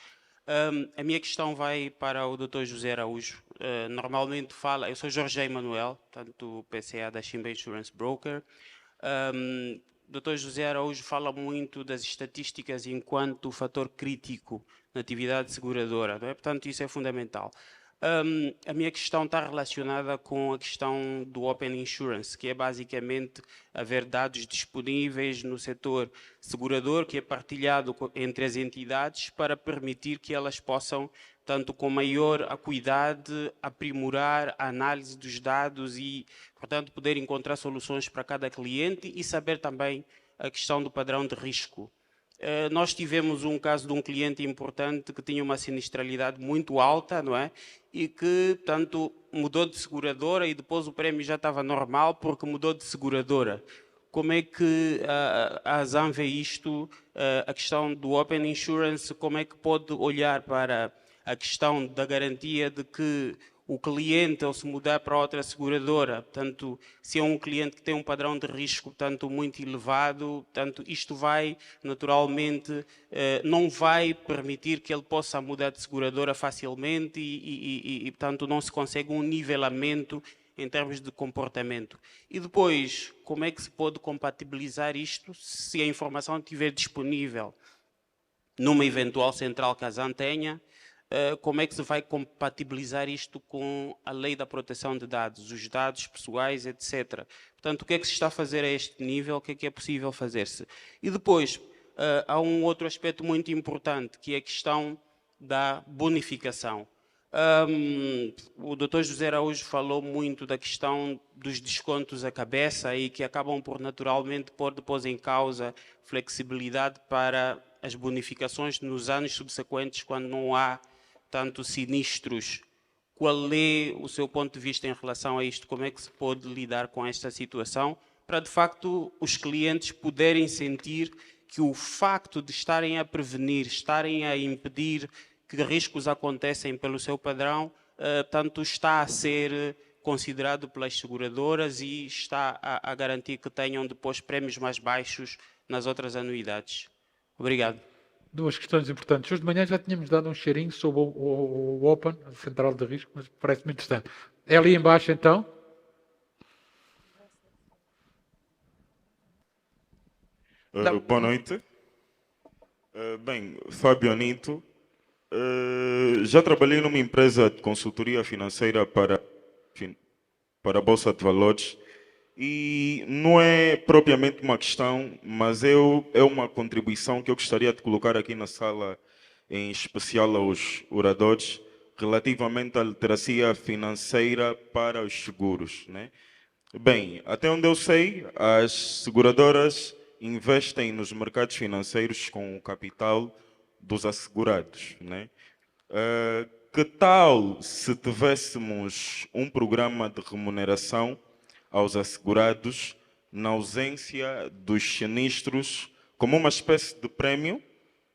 A minha questão vai para o Dr. José Araújo. Normalmente eu sou Jorge Emanuel, portanto, PCA da Chimba Insurance Broker. Dr. José Araújo fala muito das estatísticas enquanto fator crítico na atividade seguradora, não é? Portanto, isso é fundamental. A minha questão está relacionada com a questão do Open Insurance, que é basicamente haver dados disponíveis no setor segurador, que é partilhado entre as entidades para permitir que elas possam, tanto com maior acuidade, aprimorar a análise dos dados e, portanto, poder encontrar soluções para cada cliente e saber também a questão do padrão de risco. Nós tivemos um caso de um cliente importante que tinha uma sinistralidade muito alta, não é? E que, portanto, mudou de seguradora e depois o prémio já estava normal porque mudou de seguradora. Como é que a ASAM vê isto, a questão do Open Insurance, como é que pode olhar para a questão da garantia de que o cliente, ao se mudar para outra seguradora, portanto, se é um cliente que tem um padrão de risco, portanto, muito elevado, portanto, isto vai, naturalmente, não vai permitir que ele possa mudar de seguradora facilmente e, portanto, não se consegue um nivelamento em termos de comportamento. E depois, como é que se pode compatibilizar isto se a informação estiver disponível numa eventual central que a ASAM tenha? Como é que se vai compatibilizar isto com a lei da proteção de dados, os dados pessoais, etc. Portanto, o que é que se está a fazer a este nível, o que é possível fazer-se? E depois, há um outro aspecto muito importante, que é a questão da bonificação. O Dr. José Araújo falou muito da questão dos descontos à cabeça e que acabam por naturalmente pôr depois em causa flexibilidade para as bonificações nos anos subsequentes, quando não há tanto sinistros. Qual é o seu ponto de vista em relação a isto? Como é que se pode lidar com esta situação para, de facto, os clientes poderem sentir que o facto de estarem a prevenir, estarem a impedir que riscos acontecem pelo seu padrão, tanto está a ser considerado pelas seguradoras e está a garantir que tenham depois prémios mais baixos nas outras anuidades? Obrigado. Duas questões importantes. Hoje de manhã já tínhamos dado um cheirinho sobre o Open, a central de risco, mas parece-me interessante. É ali embaixo, então? Boa noite. Bem, Fábio Nito. Já trabalhei numa empresa de consultoria financeira para a Bolsa de Valores. E não é propriamente uma questão, mas é uma contribuição que eu gostaria de colocar aqui na sala, em especial aos oradores, relativamente à literacia financeira para os seguros, né? Bem, até onde eu sei, as seguradoras investem nos mercados financeiros com o capital dos assegurados, né? Que tal se tivéssemos um programa de remuneração aos assegurados na ausência dos sinistros, como uma espécie de prémio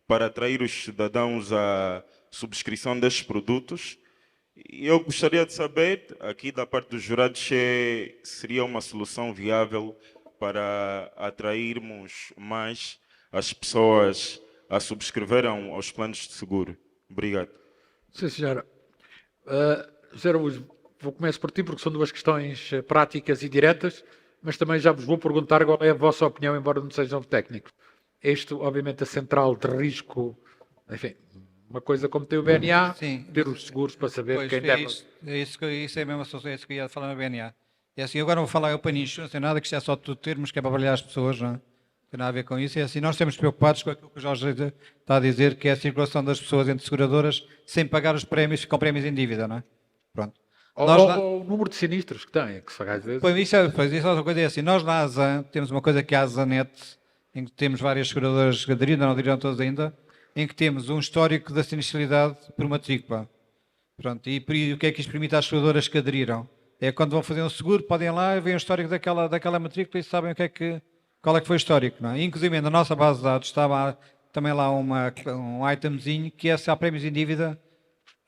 para atrair os cidadãos à subscrição destes produtos? E eu gostaria de saber, aqui da parte dos jurados, se seria uma solução viável para atrairmos mais as pessoas a subscreverem aos planos de seguro. Obrigado. Sim, senhora. José Araújo, vou começar por ti, porque são duas questões práticas e diretas, mas também já vos vou perguntar qual é a vossa opinião, embora não sejam técnicos. Isto, obviamente, a central de risco, enfim, uma coisa como tem o BNA, Sim. ter os seguros para saber Pois, quem deve... Isso é mesmo é isso que eu ia falar no BNA. É assim, agora vou falar eu para nicho, não tem nada, que isto é só tudo termos que é para avaliar as pessoas, não é? Não tem nada a ver com isso. É assim, nós estamos preocupados com aquilo que o Jorge está a dizer, que é a circulação das pessoas entre seguradoras sem pagar os prémios, com prémios em dívida, não é? Pronto. Ou o número de sinistros que tem, que se faz às vezes. Pois, isso é outra coisa, é assim, nós na ASAN temos uma coisa que é a ASANET, em que temos várias seguradoras que aderiram, não aderiram todas ainda, em que temos um histórico da sinistralidade por matrícula. Pronto, e o que é que isto permite às seguradoras que aderiram? É quando vão fazer um seguro, podem lá e veem o histórico daquela matrícula e sabem qual é que foi o histórico. Não é? Inclusive, na nossa base de dados estava também lá um itemzinho que é se há prémios em dívida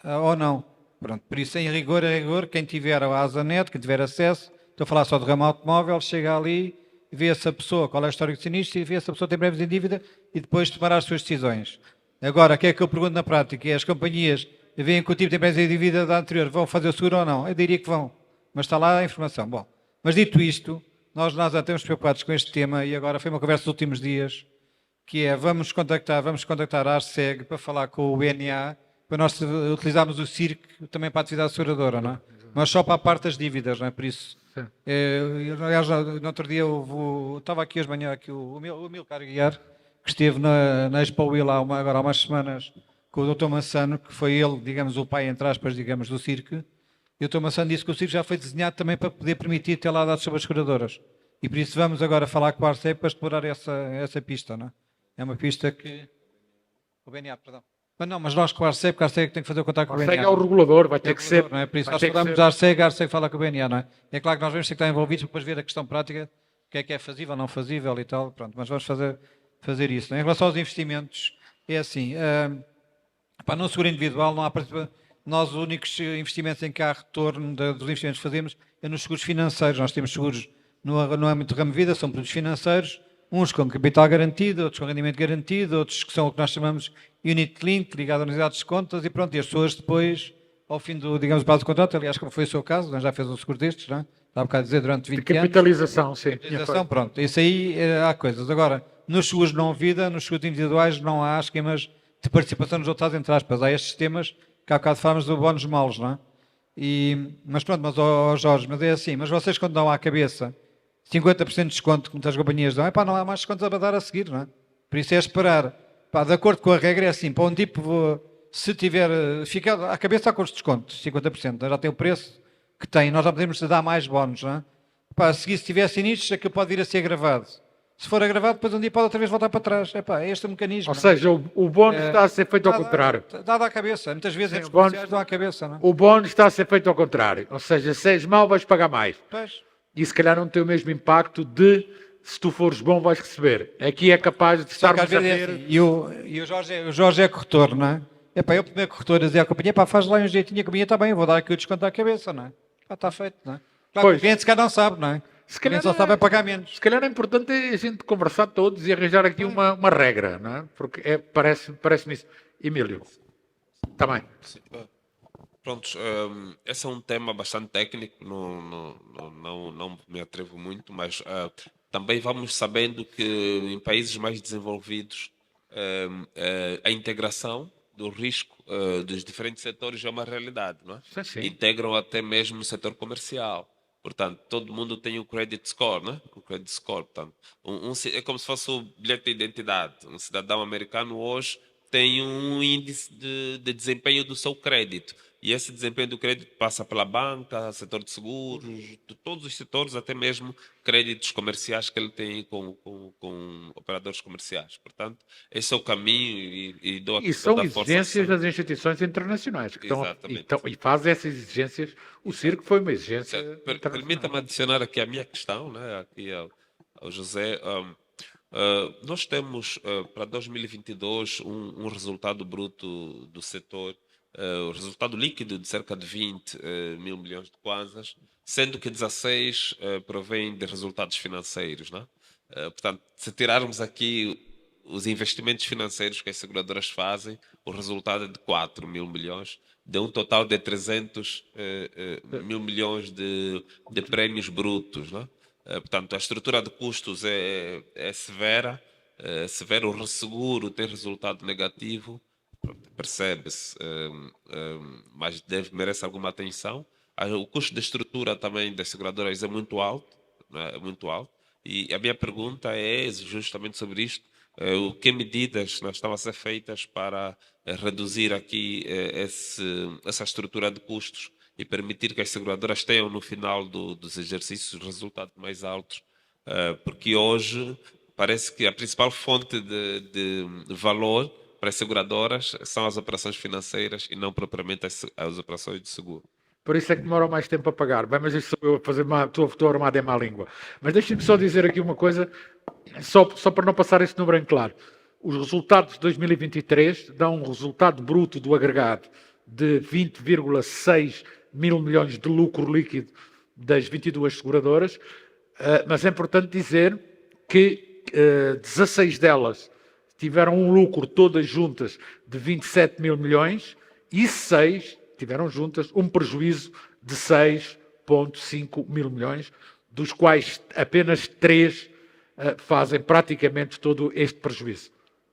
ou não. Pronto, por isso, em rigor, quem tiver a ASANET, quem tiver acesso, estou a falar só de ramo automóvel, chega ali, vê se a pessoa, qual é o histórico de sinistro, e vê se a pessoa tem prémios em dívida e depois tomará as suas decisões. Agora, o que é que eu pergunto na prática? É as companhias veem que o tipo tem prémios em dívida da anterior, vão fazer o seguro ou não? Eu diria que vão, mas está lá a informação. Bom, mas dito isto, nós já estamos preocupados com este tema e agora foi uma conversa dos últimos dias, que é, vamos contactar a ARCEG para falar com o BNA, para nós utilizarmos o CIRC também para a atividade seguradora, não é? Mas só para a parte das dívidas, não é? Por isso, aliás, no outro dia estava aqui hoje de manhã aqui o Milcar Guiar, que esteve na Expo Will agora há umas semanas com o Dr. Massano, que foi ele, digamos, o pai, entre aspas, digamos, do CIRC, e o Dr. Massano disse que o CIRC já foi desenhado também para poder permitir ter lá dados sobre as seguradoras. E por isso vamos agora falar com a ARCEG para explorar essa pista, não é? É uma pista que... O BNA, perdão. Mas nós com a ARCEG, porque a ARCEG tem que fazer o contato com o BNA. A ARCEG é o regulador, vai ter que ser. Não é? Por isso nós falamos da ARCEG, a ARCEG fala com o BNA, não é? É claro que nós vamos ter que estar envolvidos para depois ver a questão prática, o que é fazível, não fazível e tal, pronto, mas vamos fazer isso. Não é? Em relação aos investimentos, é assim, no seguro individual não há nós os únicos investimentos em que há retorno dos investimentos que fazemos é nos seguros financeiros. Nós temos seguros no âmbito do ramo de vida, são produtos financeiros, uns com capital garantido, outros com rendimento garantido, outros que são o que nós chamamos unit link, ligado a unidades de contas, e pronto, e as pessoas depois, ao fim do, digamos, prazo do contrato, aliás, como foi o seu caso, já fez um seguro destes, não é? Está a bocado a dizer, durante 20 de capitalização, anos. Sim. Capitalização, pronto. Isso aí há coisas. Agora, nos seguros não vida, nos seguros individuais, não há esquemas de participação nos outros, entre aspas. Há estes sistemas que há bocado falamos do bónus malos, não é? Mas pronto, Jorge, mas é assim, mas vocês quando dão à cabeça 50% de desconto que muitas companhias dão, não há mais descontos a dar a seguir, não é? Por isso é esperar. De acordo com a regra é assim, para um tipo, se tiver, fica à cabeça há com os descontos, 50%, já tem o preço que tem, nós já podemos dar mais bónus, não é? A seguir, se tiver sinistros, aquilo pode vir a ser agravado. Se for agravado, depois um dia pode outra vez voltar para trás. É este o mecanismo. Ou seja, o bónus está a ser feito ao contrário. Dado à cabeça. Muitas vezes os comerciais dão à cabeça. Não é? O bónus está a ser feito ao contrário. Ou seja, se és mau, vais pagar mais. Pois. E se calhar não tem o mesmo impacto de se tu fores bom, vais receber. Aqui é capaz de estarmos a ver... Assim, e o Jorge é corretor, não é? Eu primeiro corretor a dizer à companhia, faz lá um jeitinho, a companhia está bem, eu vou dar aqui o desconto à cabeça, não é? Está feito, não é? Claro, o cliente se calhar não sabe, não é? Se calhar só sabe pagar menos. Se calhar é importante a gente conversar todos e arranjar aqui uma regra, não é? Porque parece-me isso. Emílio, está bem. Prontos, esse é um tema bastante técnico, não me atrevo muito, mas também vamos sabendo que em países mais desenvolvidos a integração do risco dos diferentes setores é uma realidade, não é? Sim. Integram até mesmo o setor comercial. Portanto, todo mundo tem o credit score, né? O credit score, portanto, é como se fosse o bilhete de identidade. Um cidadão americano hoje tem um índice de desempenho do seu crédito. E esse desempenho do crédito passa pela banca, setor de seguros, de todos os setores, até mesmo créditos comerciais que ele tem com operadores comerciais. Portanto, esse é o caminho e dou aqui E são toda a força. exigências das instituições internacionais que e fazem essas exigências. O circo foi uma exigência internacional. Permita-me adicionar aqui a minha questão, né, aqui ao José. Nós temos para 2022 um resultado bruto do setor, o resultado líquido de cerca de 20 mil milhões de kwanzas, sendo que 16 provém de resultados financeiros. Né? Portanto, se tirarmos aqui os investimentos financeiros que as seguradoras fazem, o resultado é de 4 mil milhões, de um total de 300 mil milhões de prémios brutos. Né? Portanto, a estrutura de custos é severa, o resseguro tem resultado negativo, percebe-se, mas merece alguma atenção. O custo de estrutura também das seguradoras é muito alto, né? É muito alto. E a minha pergunta é justamente sobre isto. Que medidas estão a ser feitas para reduzir aqui essa estrutura de custos e permitir que as seguradoras tenham no final dos exercícios resultados mais altos? Porque hoje parece que a principal fonte de valor para as seguradoras são as operações financeiras e não propriamente as operações de seguro. Por isso é que demoram mais tempo a pagar. Bem, mas isso sou eu a fazer estou armado em má língua. Mas deixem-me só dizer aqui uma coisa, só para não passar esse número em claro. Os resultados de 2023 dão um resultado bruto do agregado de 20,6 mil milhões de lucro líquido das 22 seguradoras, mas é importante dizer que 16 delas tiveram um lucro todas juntas de 27 mil milhões e 6 tiveram juntas um prejuízo de 6,5 mil milhões, dos quais apenas 3 fazem praticamente todo este prejuízo.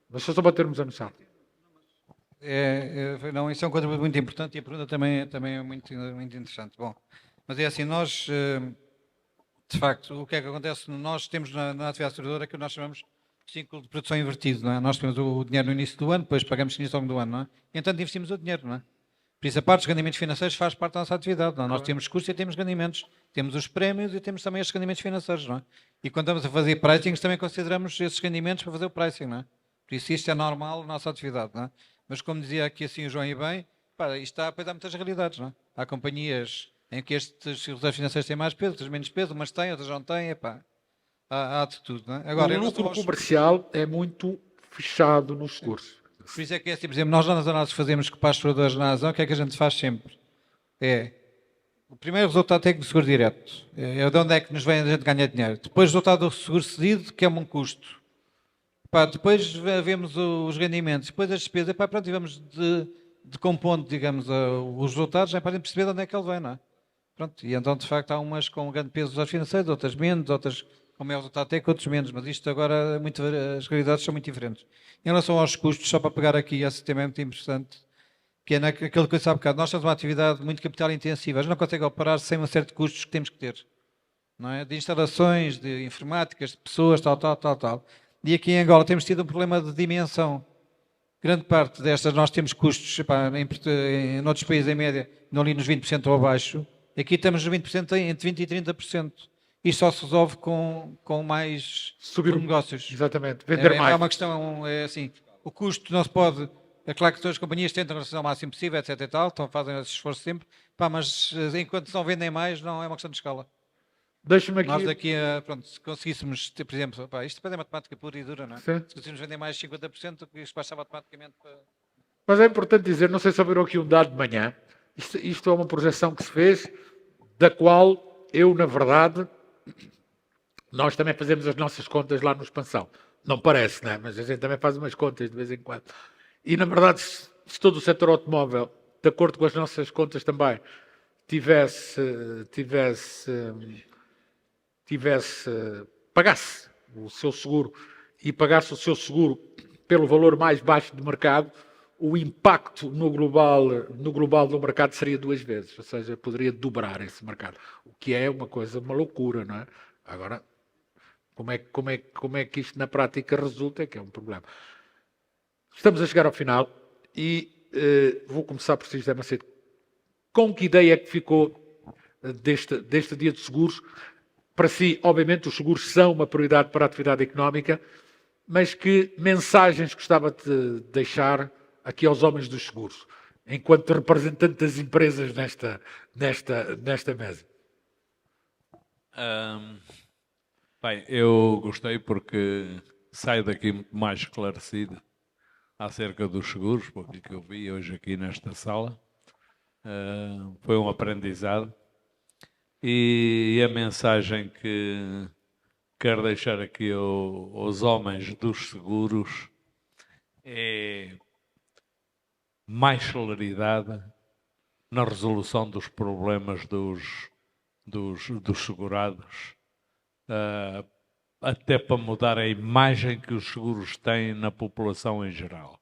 Mas só para termos a noção. Não, isso é um contributo muito importante e a pergunta também é muito interessante. Bom, mas é assim, nós, de facto, o que é que acontece? Nós temos na atividade seguradora que nós chamamos de ciclo de produção invertido, não é? Nós temos o dinheiro no início do ano, depois pagamos início ao longo do ano, não é? E, entanto, investimos o dinheiro, não é? Por isso, a parte dos rendimentos financeiros faz parte da nossa atividade. Não é? Nós temos custos e temos rendimentos. Temos os prémios e temos também estes rendimentos financeiros, não é? E quando estamos a fazer pricings, também consideramos esses rendimentos para fazer o pricing, não é? Por isso, isto é normal na nossa atividade, não é? Mas, como dizia aqui assim o João e bem, isto há muitas realidades, não é? Há companhias em que estes resultados financeiros têm mais peso, outras menos peso, umas têm, outras não têm, há de tudo, não é? Agora, o lucro comercial é muito fechado nos seguros. Por isso é que é assim, por exemplo, nós nas análises que fazemos para as seguradoras na razão, o que é que a gente faz sempre? O primeiro resultado técnico do seguro direto. É de onde é que nos vem a gente ganhar dinheiro. Depois o resultado do seguro cedido, que é um custo. Depois vemos os rendimentos. Depois as despesas. Pronto, e vamos decompondo, digamos, os resultados, para perceber de onde é que ele vem, não é? Pronto, e então, de facto, há umas com grande peso dos financeiros, outras menos, outras como é o resultado técnico, outros menos, mas isto agora, as realidades são muito diferentes. Em relação aos custos, só para pegar aqui, esse tema é muito interessante, que é aquele que eu disse há bocado, nós temos uma atividade muito capital intensiva, a gente não consegue operar sem uma série de custos que temos que ter, não é? De instalações, de informáticas, de pessoas, tal. E aqui em Angola temos tido um problema de dimensão. Grande parte destas nós temos custos, em outros países em média, não ali nos 20% ou abaixo, aqui estamos nos 20%, entre 20% e 30%. Isto só se resolve com mais negócios. Exatamente, vender mais. É uma questão, assim, o custo não se pode... É claro que todas as companhias tentam reduzir ao máximo possível, etc e tal, então fazem esse esforço sempre, mas enquanto não vendem mais, não é uma questão de escala. Deixa-me aqui... Nós daqui a, se conseguíssemos, por exemplo, isto depois é matemática pura e dura, não é? Sim. Se conseguimos vender mais 50%, isto baixava automaticamente para... Mas é importante dizer, não sei se ouviram aqui um dado de manhã, isto é uma projeção que se fez, da qual eu, na verdade... Nós também fazemos as nossas contas lá no Expansão. Não parece, não é? Mas a gente também faz umas contas de vez em quando. E, na verdade, se todo o setor automóvel, de acordo com as nossas contas também, pagasse o seu seguro e pagasse o seu seguro pelo valor mais baixo do mercado, o impacto no global do mercado seria 2 vezes. Ou seja, poderia dobrar esse mercado. O que é uma loucura, não é? Agora, como é que isto na prática resulta é que é um problema. estamos a chegar ao final e vou começar por si, José Macedo. Com que ideia é que ficou deste dia de seguros? Para si, obviamente, os seguros são uma prioridade para a atividade económica, mas que mensagens gostava de deixar aqui aos homens dos seguros, enquanto representante das empresas nesta mesa? Bem, eu gostei porque saio daqui muito mais esclarecido acerca dos seguros, porque que eu vi hoje aqui nesta sala. Foi um aprendizado. E a mensagem que quero deixar aqui aos homens dos seguros é mais celeridade na resolução dos problemas dos segurados, até para mudar a imagem que os seguros têm na população em geral.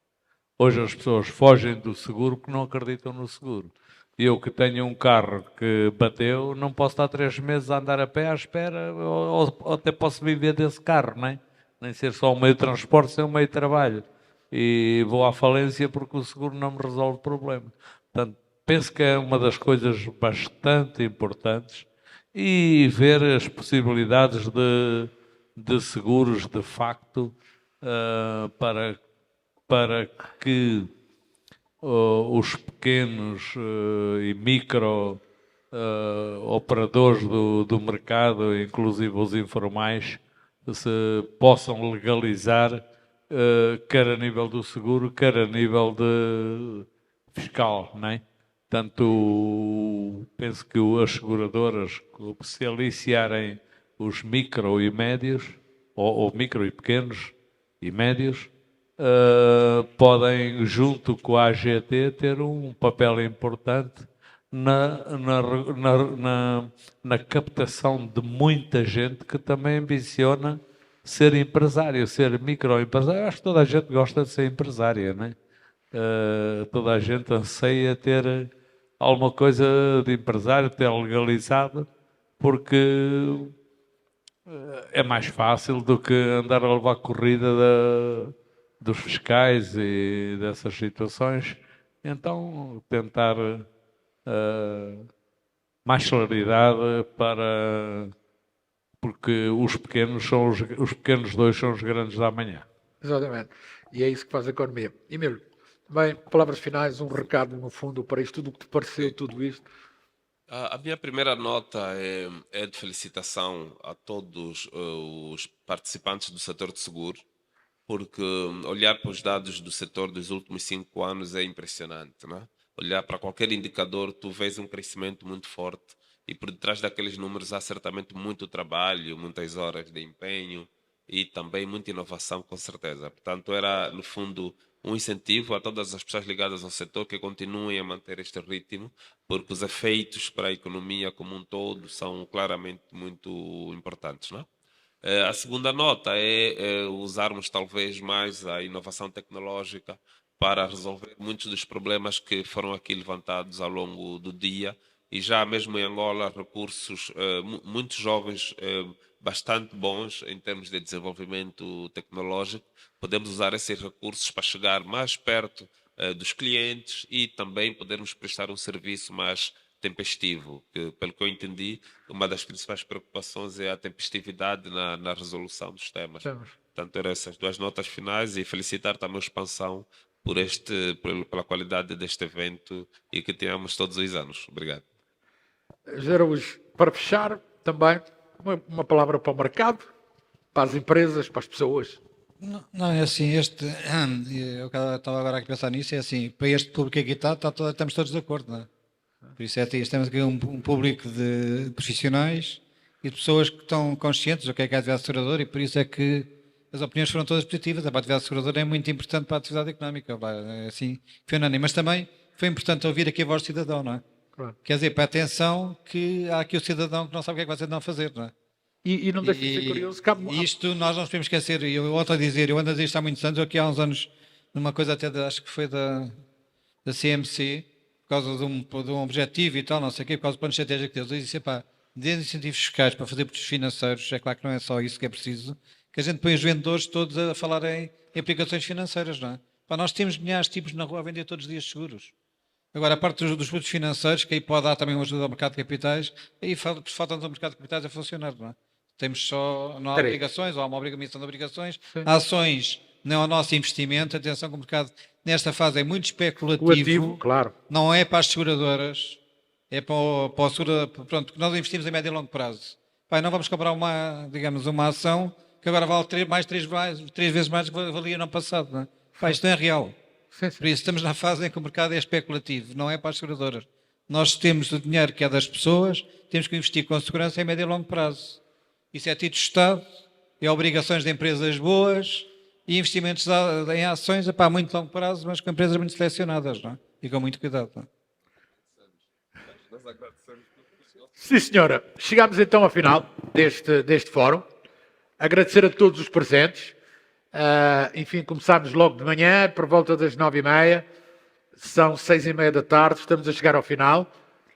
Hoje as pessoas fogem do seguro porque não acreditam no seguro. Eu que tenho um carro que bateu, não posso estar 3 meses a andar a pé à espera, ou até posso viver desse carro, não é? Nem ser só um meio de transporte, ser um meio de trabalho. E vou à falência porque o seguro não me resolve o problema. Portanto, penso que é uma das coisas bastante importantes e ver as possibilidades de seguros, de facto, para que os pequenos e micro operadores do mercado, inclusive os informais, se possam legalizar, quer a nível do seguro, quer a nível de fiscal, não é? Portanto, penso que as seguradoras, se aliciarem os micro e médios, ou micro e pequenos e médios, podem, junto com a AGT, ter um papel importante na captação de muita gente que também ambiciona ser empresário, ser microempresário. Acho que toda a gente gosta de ser empresária, não é? Toda a gente anseia ter alguma coisa de empresário, ter legalizado, porque é mais fácil do que andar a levar corrida dos fiscais e dessas situações. Então, tentar mais celeridade porque os pequenos dois são os grandes da manhã. Exatamente. E é isso que faz a economia. Emílio, bem, palavras finais, um recado no fundo para isto, tudo o que te pareceu, tudo isto. A minha primeira nota é de felicitação a todos os participantes do setor de seguros, porque olhar para os dados do setor dos últimos 5 anos é impressionante, né? Olhar para qualquer indicador, tu vês um crescimento muito forte e por detrás daqueles números há certamente muito trabalho, muitas horas de empenho e também muita inovação, com certeza. Portanto, era, no fundo, um incentivo a todas as pessoas ligadas ao setor que continuem a manter este ritmo, porque os efeitos para a economia como um todo são claramente muito importantes, não é? A segunda nota é usarmos talvez mais a inovação tecnológica para resolver muitos dos problemas que foram aqui levantados ao longo do dia. E já mesmo em Angola, recursos, muitos jovens bastante bons em termos de desenvolvimento tecnológico. Podemos usar esses recursos para chegar mais perto dos clientes e também podermos prestar um serviço mais tempestivo, que, pelo que eu entendi, uma das principais preocupações é a tempestividade na resolução dos temas. Portanto, eram essas 2 notas finais e felicitar também a expansão pela qualidade deste evento e que tenhamos todos os anos. Obrigado. José, para fechar, também uma palavra para o mercado, para as empresas, para as pessoas. Não, é assim, eu estava agora a pensar nisso, é assim, para este público aqui estamos todos de acordo, não é? Por isso temos aqui um público de profissionais e de pessoas que estão conscientes do que é a atividade seguradora e por isso é que as opiniões foram todas positivas. A atividade seguradora é muito importante para a atividade económica, é assim, foi unânime, mas também foi importante ouvir aqui a voz do cidadão, não é? Claro. Quer dizer, para atenção que há aqui o cidadão que não sabe o que é que vai ser não fazer, não é? E não deixa de ser curioso. Isto nós não podemos esquecer, e eu volto a dizer, eu ando a dizer isto há muitos anos, eu aqui há uns anos, numa coisa até, acho que foi da CMC, por causa de um objetivo e tal, não sei o quê, por causa do plano estratégico deles, eu disse, pá, dê incentivos fiscais para fazer produtos financeiros, é claro que não é só isso que é preciso, que a gente põe os vendedores todos a falar em aplicações financeiras, não é? Pá, nós temos milhares de tipos na rua a vender todos os dias seguros. Agora, a parte dos produtos financeiros, que aí pode dar também uma ajuda ao mercado de capitais, aí falta-nos o mercado de capitais a funcionar, não é? Temos só, não há obrigações, ou há uma emissão de obrigações, ações, não é o nosso investimento. Atenção que o mercado nesta fase é muito especulativo, claro. Não é para as seguradoras, é para o seguro, pronto, nós investimos a médio e longo prazo. Pai, não vamos comprar uma ação que agora vale três vezes mais do que valia no ano passado, não é? Pai, isto não é real. Sim. Por isso estamos na fase em que o mercado é especulativo, não é para as seguradoras. Nós temos o dinheiro que é das pessoas, temos que investir com segurança em médio e longo prazo. Isso é título de Estado, é obrigações de empresas boas e investimentos em ações a muito longo prazo, mas com empresas muito selecionadas, não é? E com muito cuidado. Não é? Sim, senhora. Chegámos então ao final deste fórum. Agradecer a todos os presentes. Enfim, começámos logo de manhã, por volta das 9h30. São 6h30 da tarde, estamos a chegar ao final.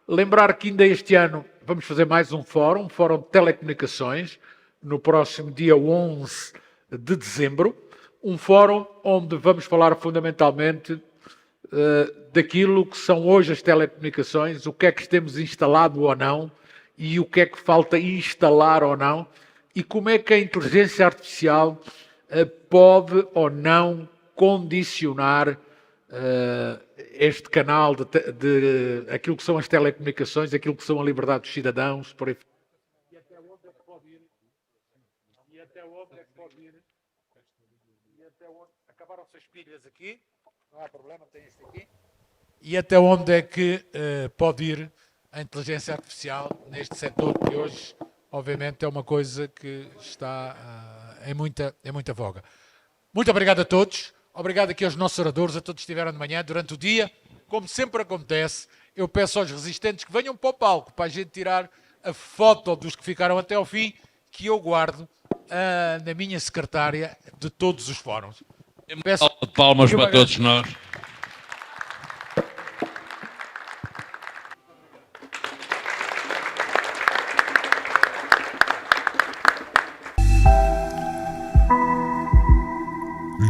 Lembrar que ainda este ano vamos fazer mais um fórum de telecomunicações, no próximo dia 11 de dezembro. Um fórum onde vamos falar fundamentalmente daquilo que são hoje as telecomunicações, o que é que temos instalado ou não, e o que é que falta instalar ou não, e como é que a inteligência artificial pode ou não condicionar este canal de aquilo que são as telecomunicações, aquilo que são a liberdade dos cidadãos, por aí. E até onde é que pode ir? E até onde é que pode ir? E até onde... Acabaram-se as pilhas aqui, não há problema, tem este aqui. E até onde é que pode ir a inteligência artificial neste setor que hoje, obviamente, é uma coisa que está em muita voga. Muito obrigado a todos. Obrigado aqui aos nossos oradores, a todos que estiveram de manhã, durante o dia. Como sempre acontece, eu peço aos resistentes que venham para o palco para a gente tirar a foto dos que ficaram até ao fim, que eu guardo na minha secretária de todos os fóruns. Peço palmas para todos nós.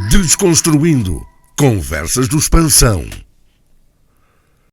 Desconstruindo Conversas do Expansão.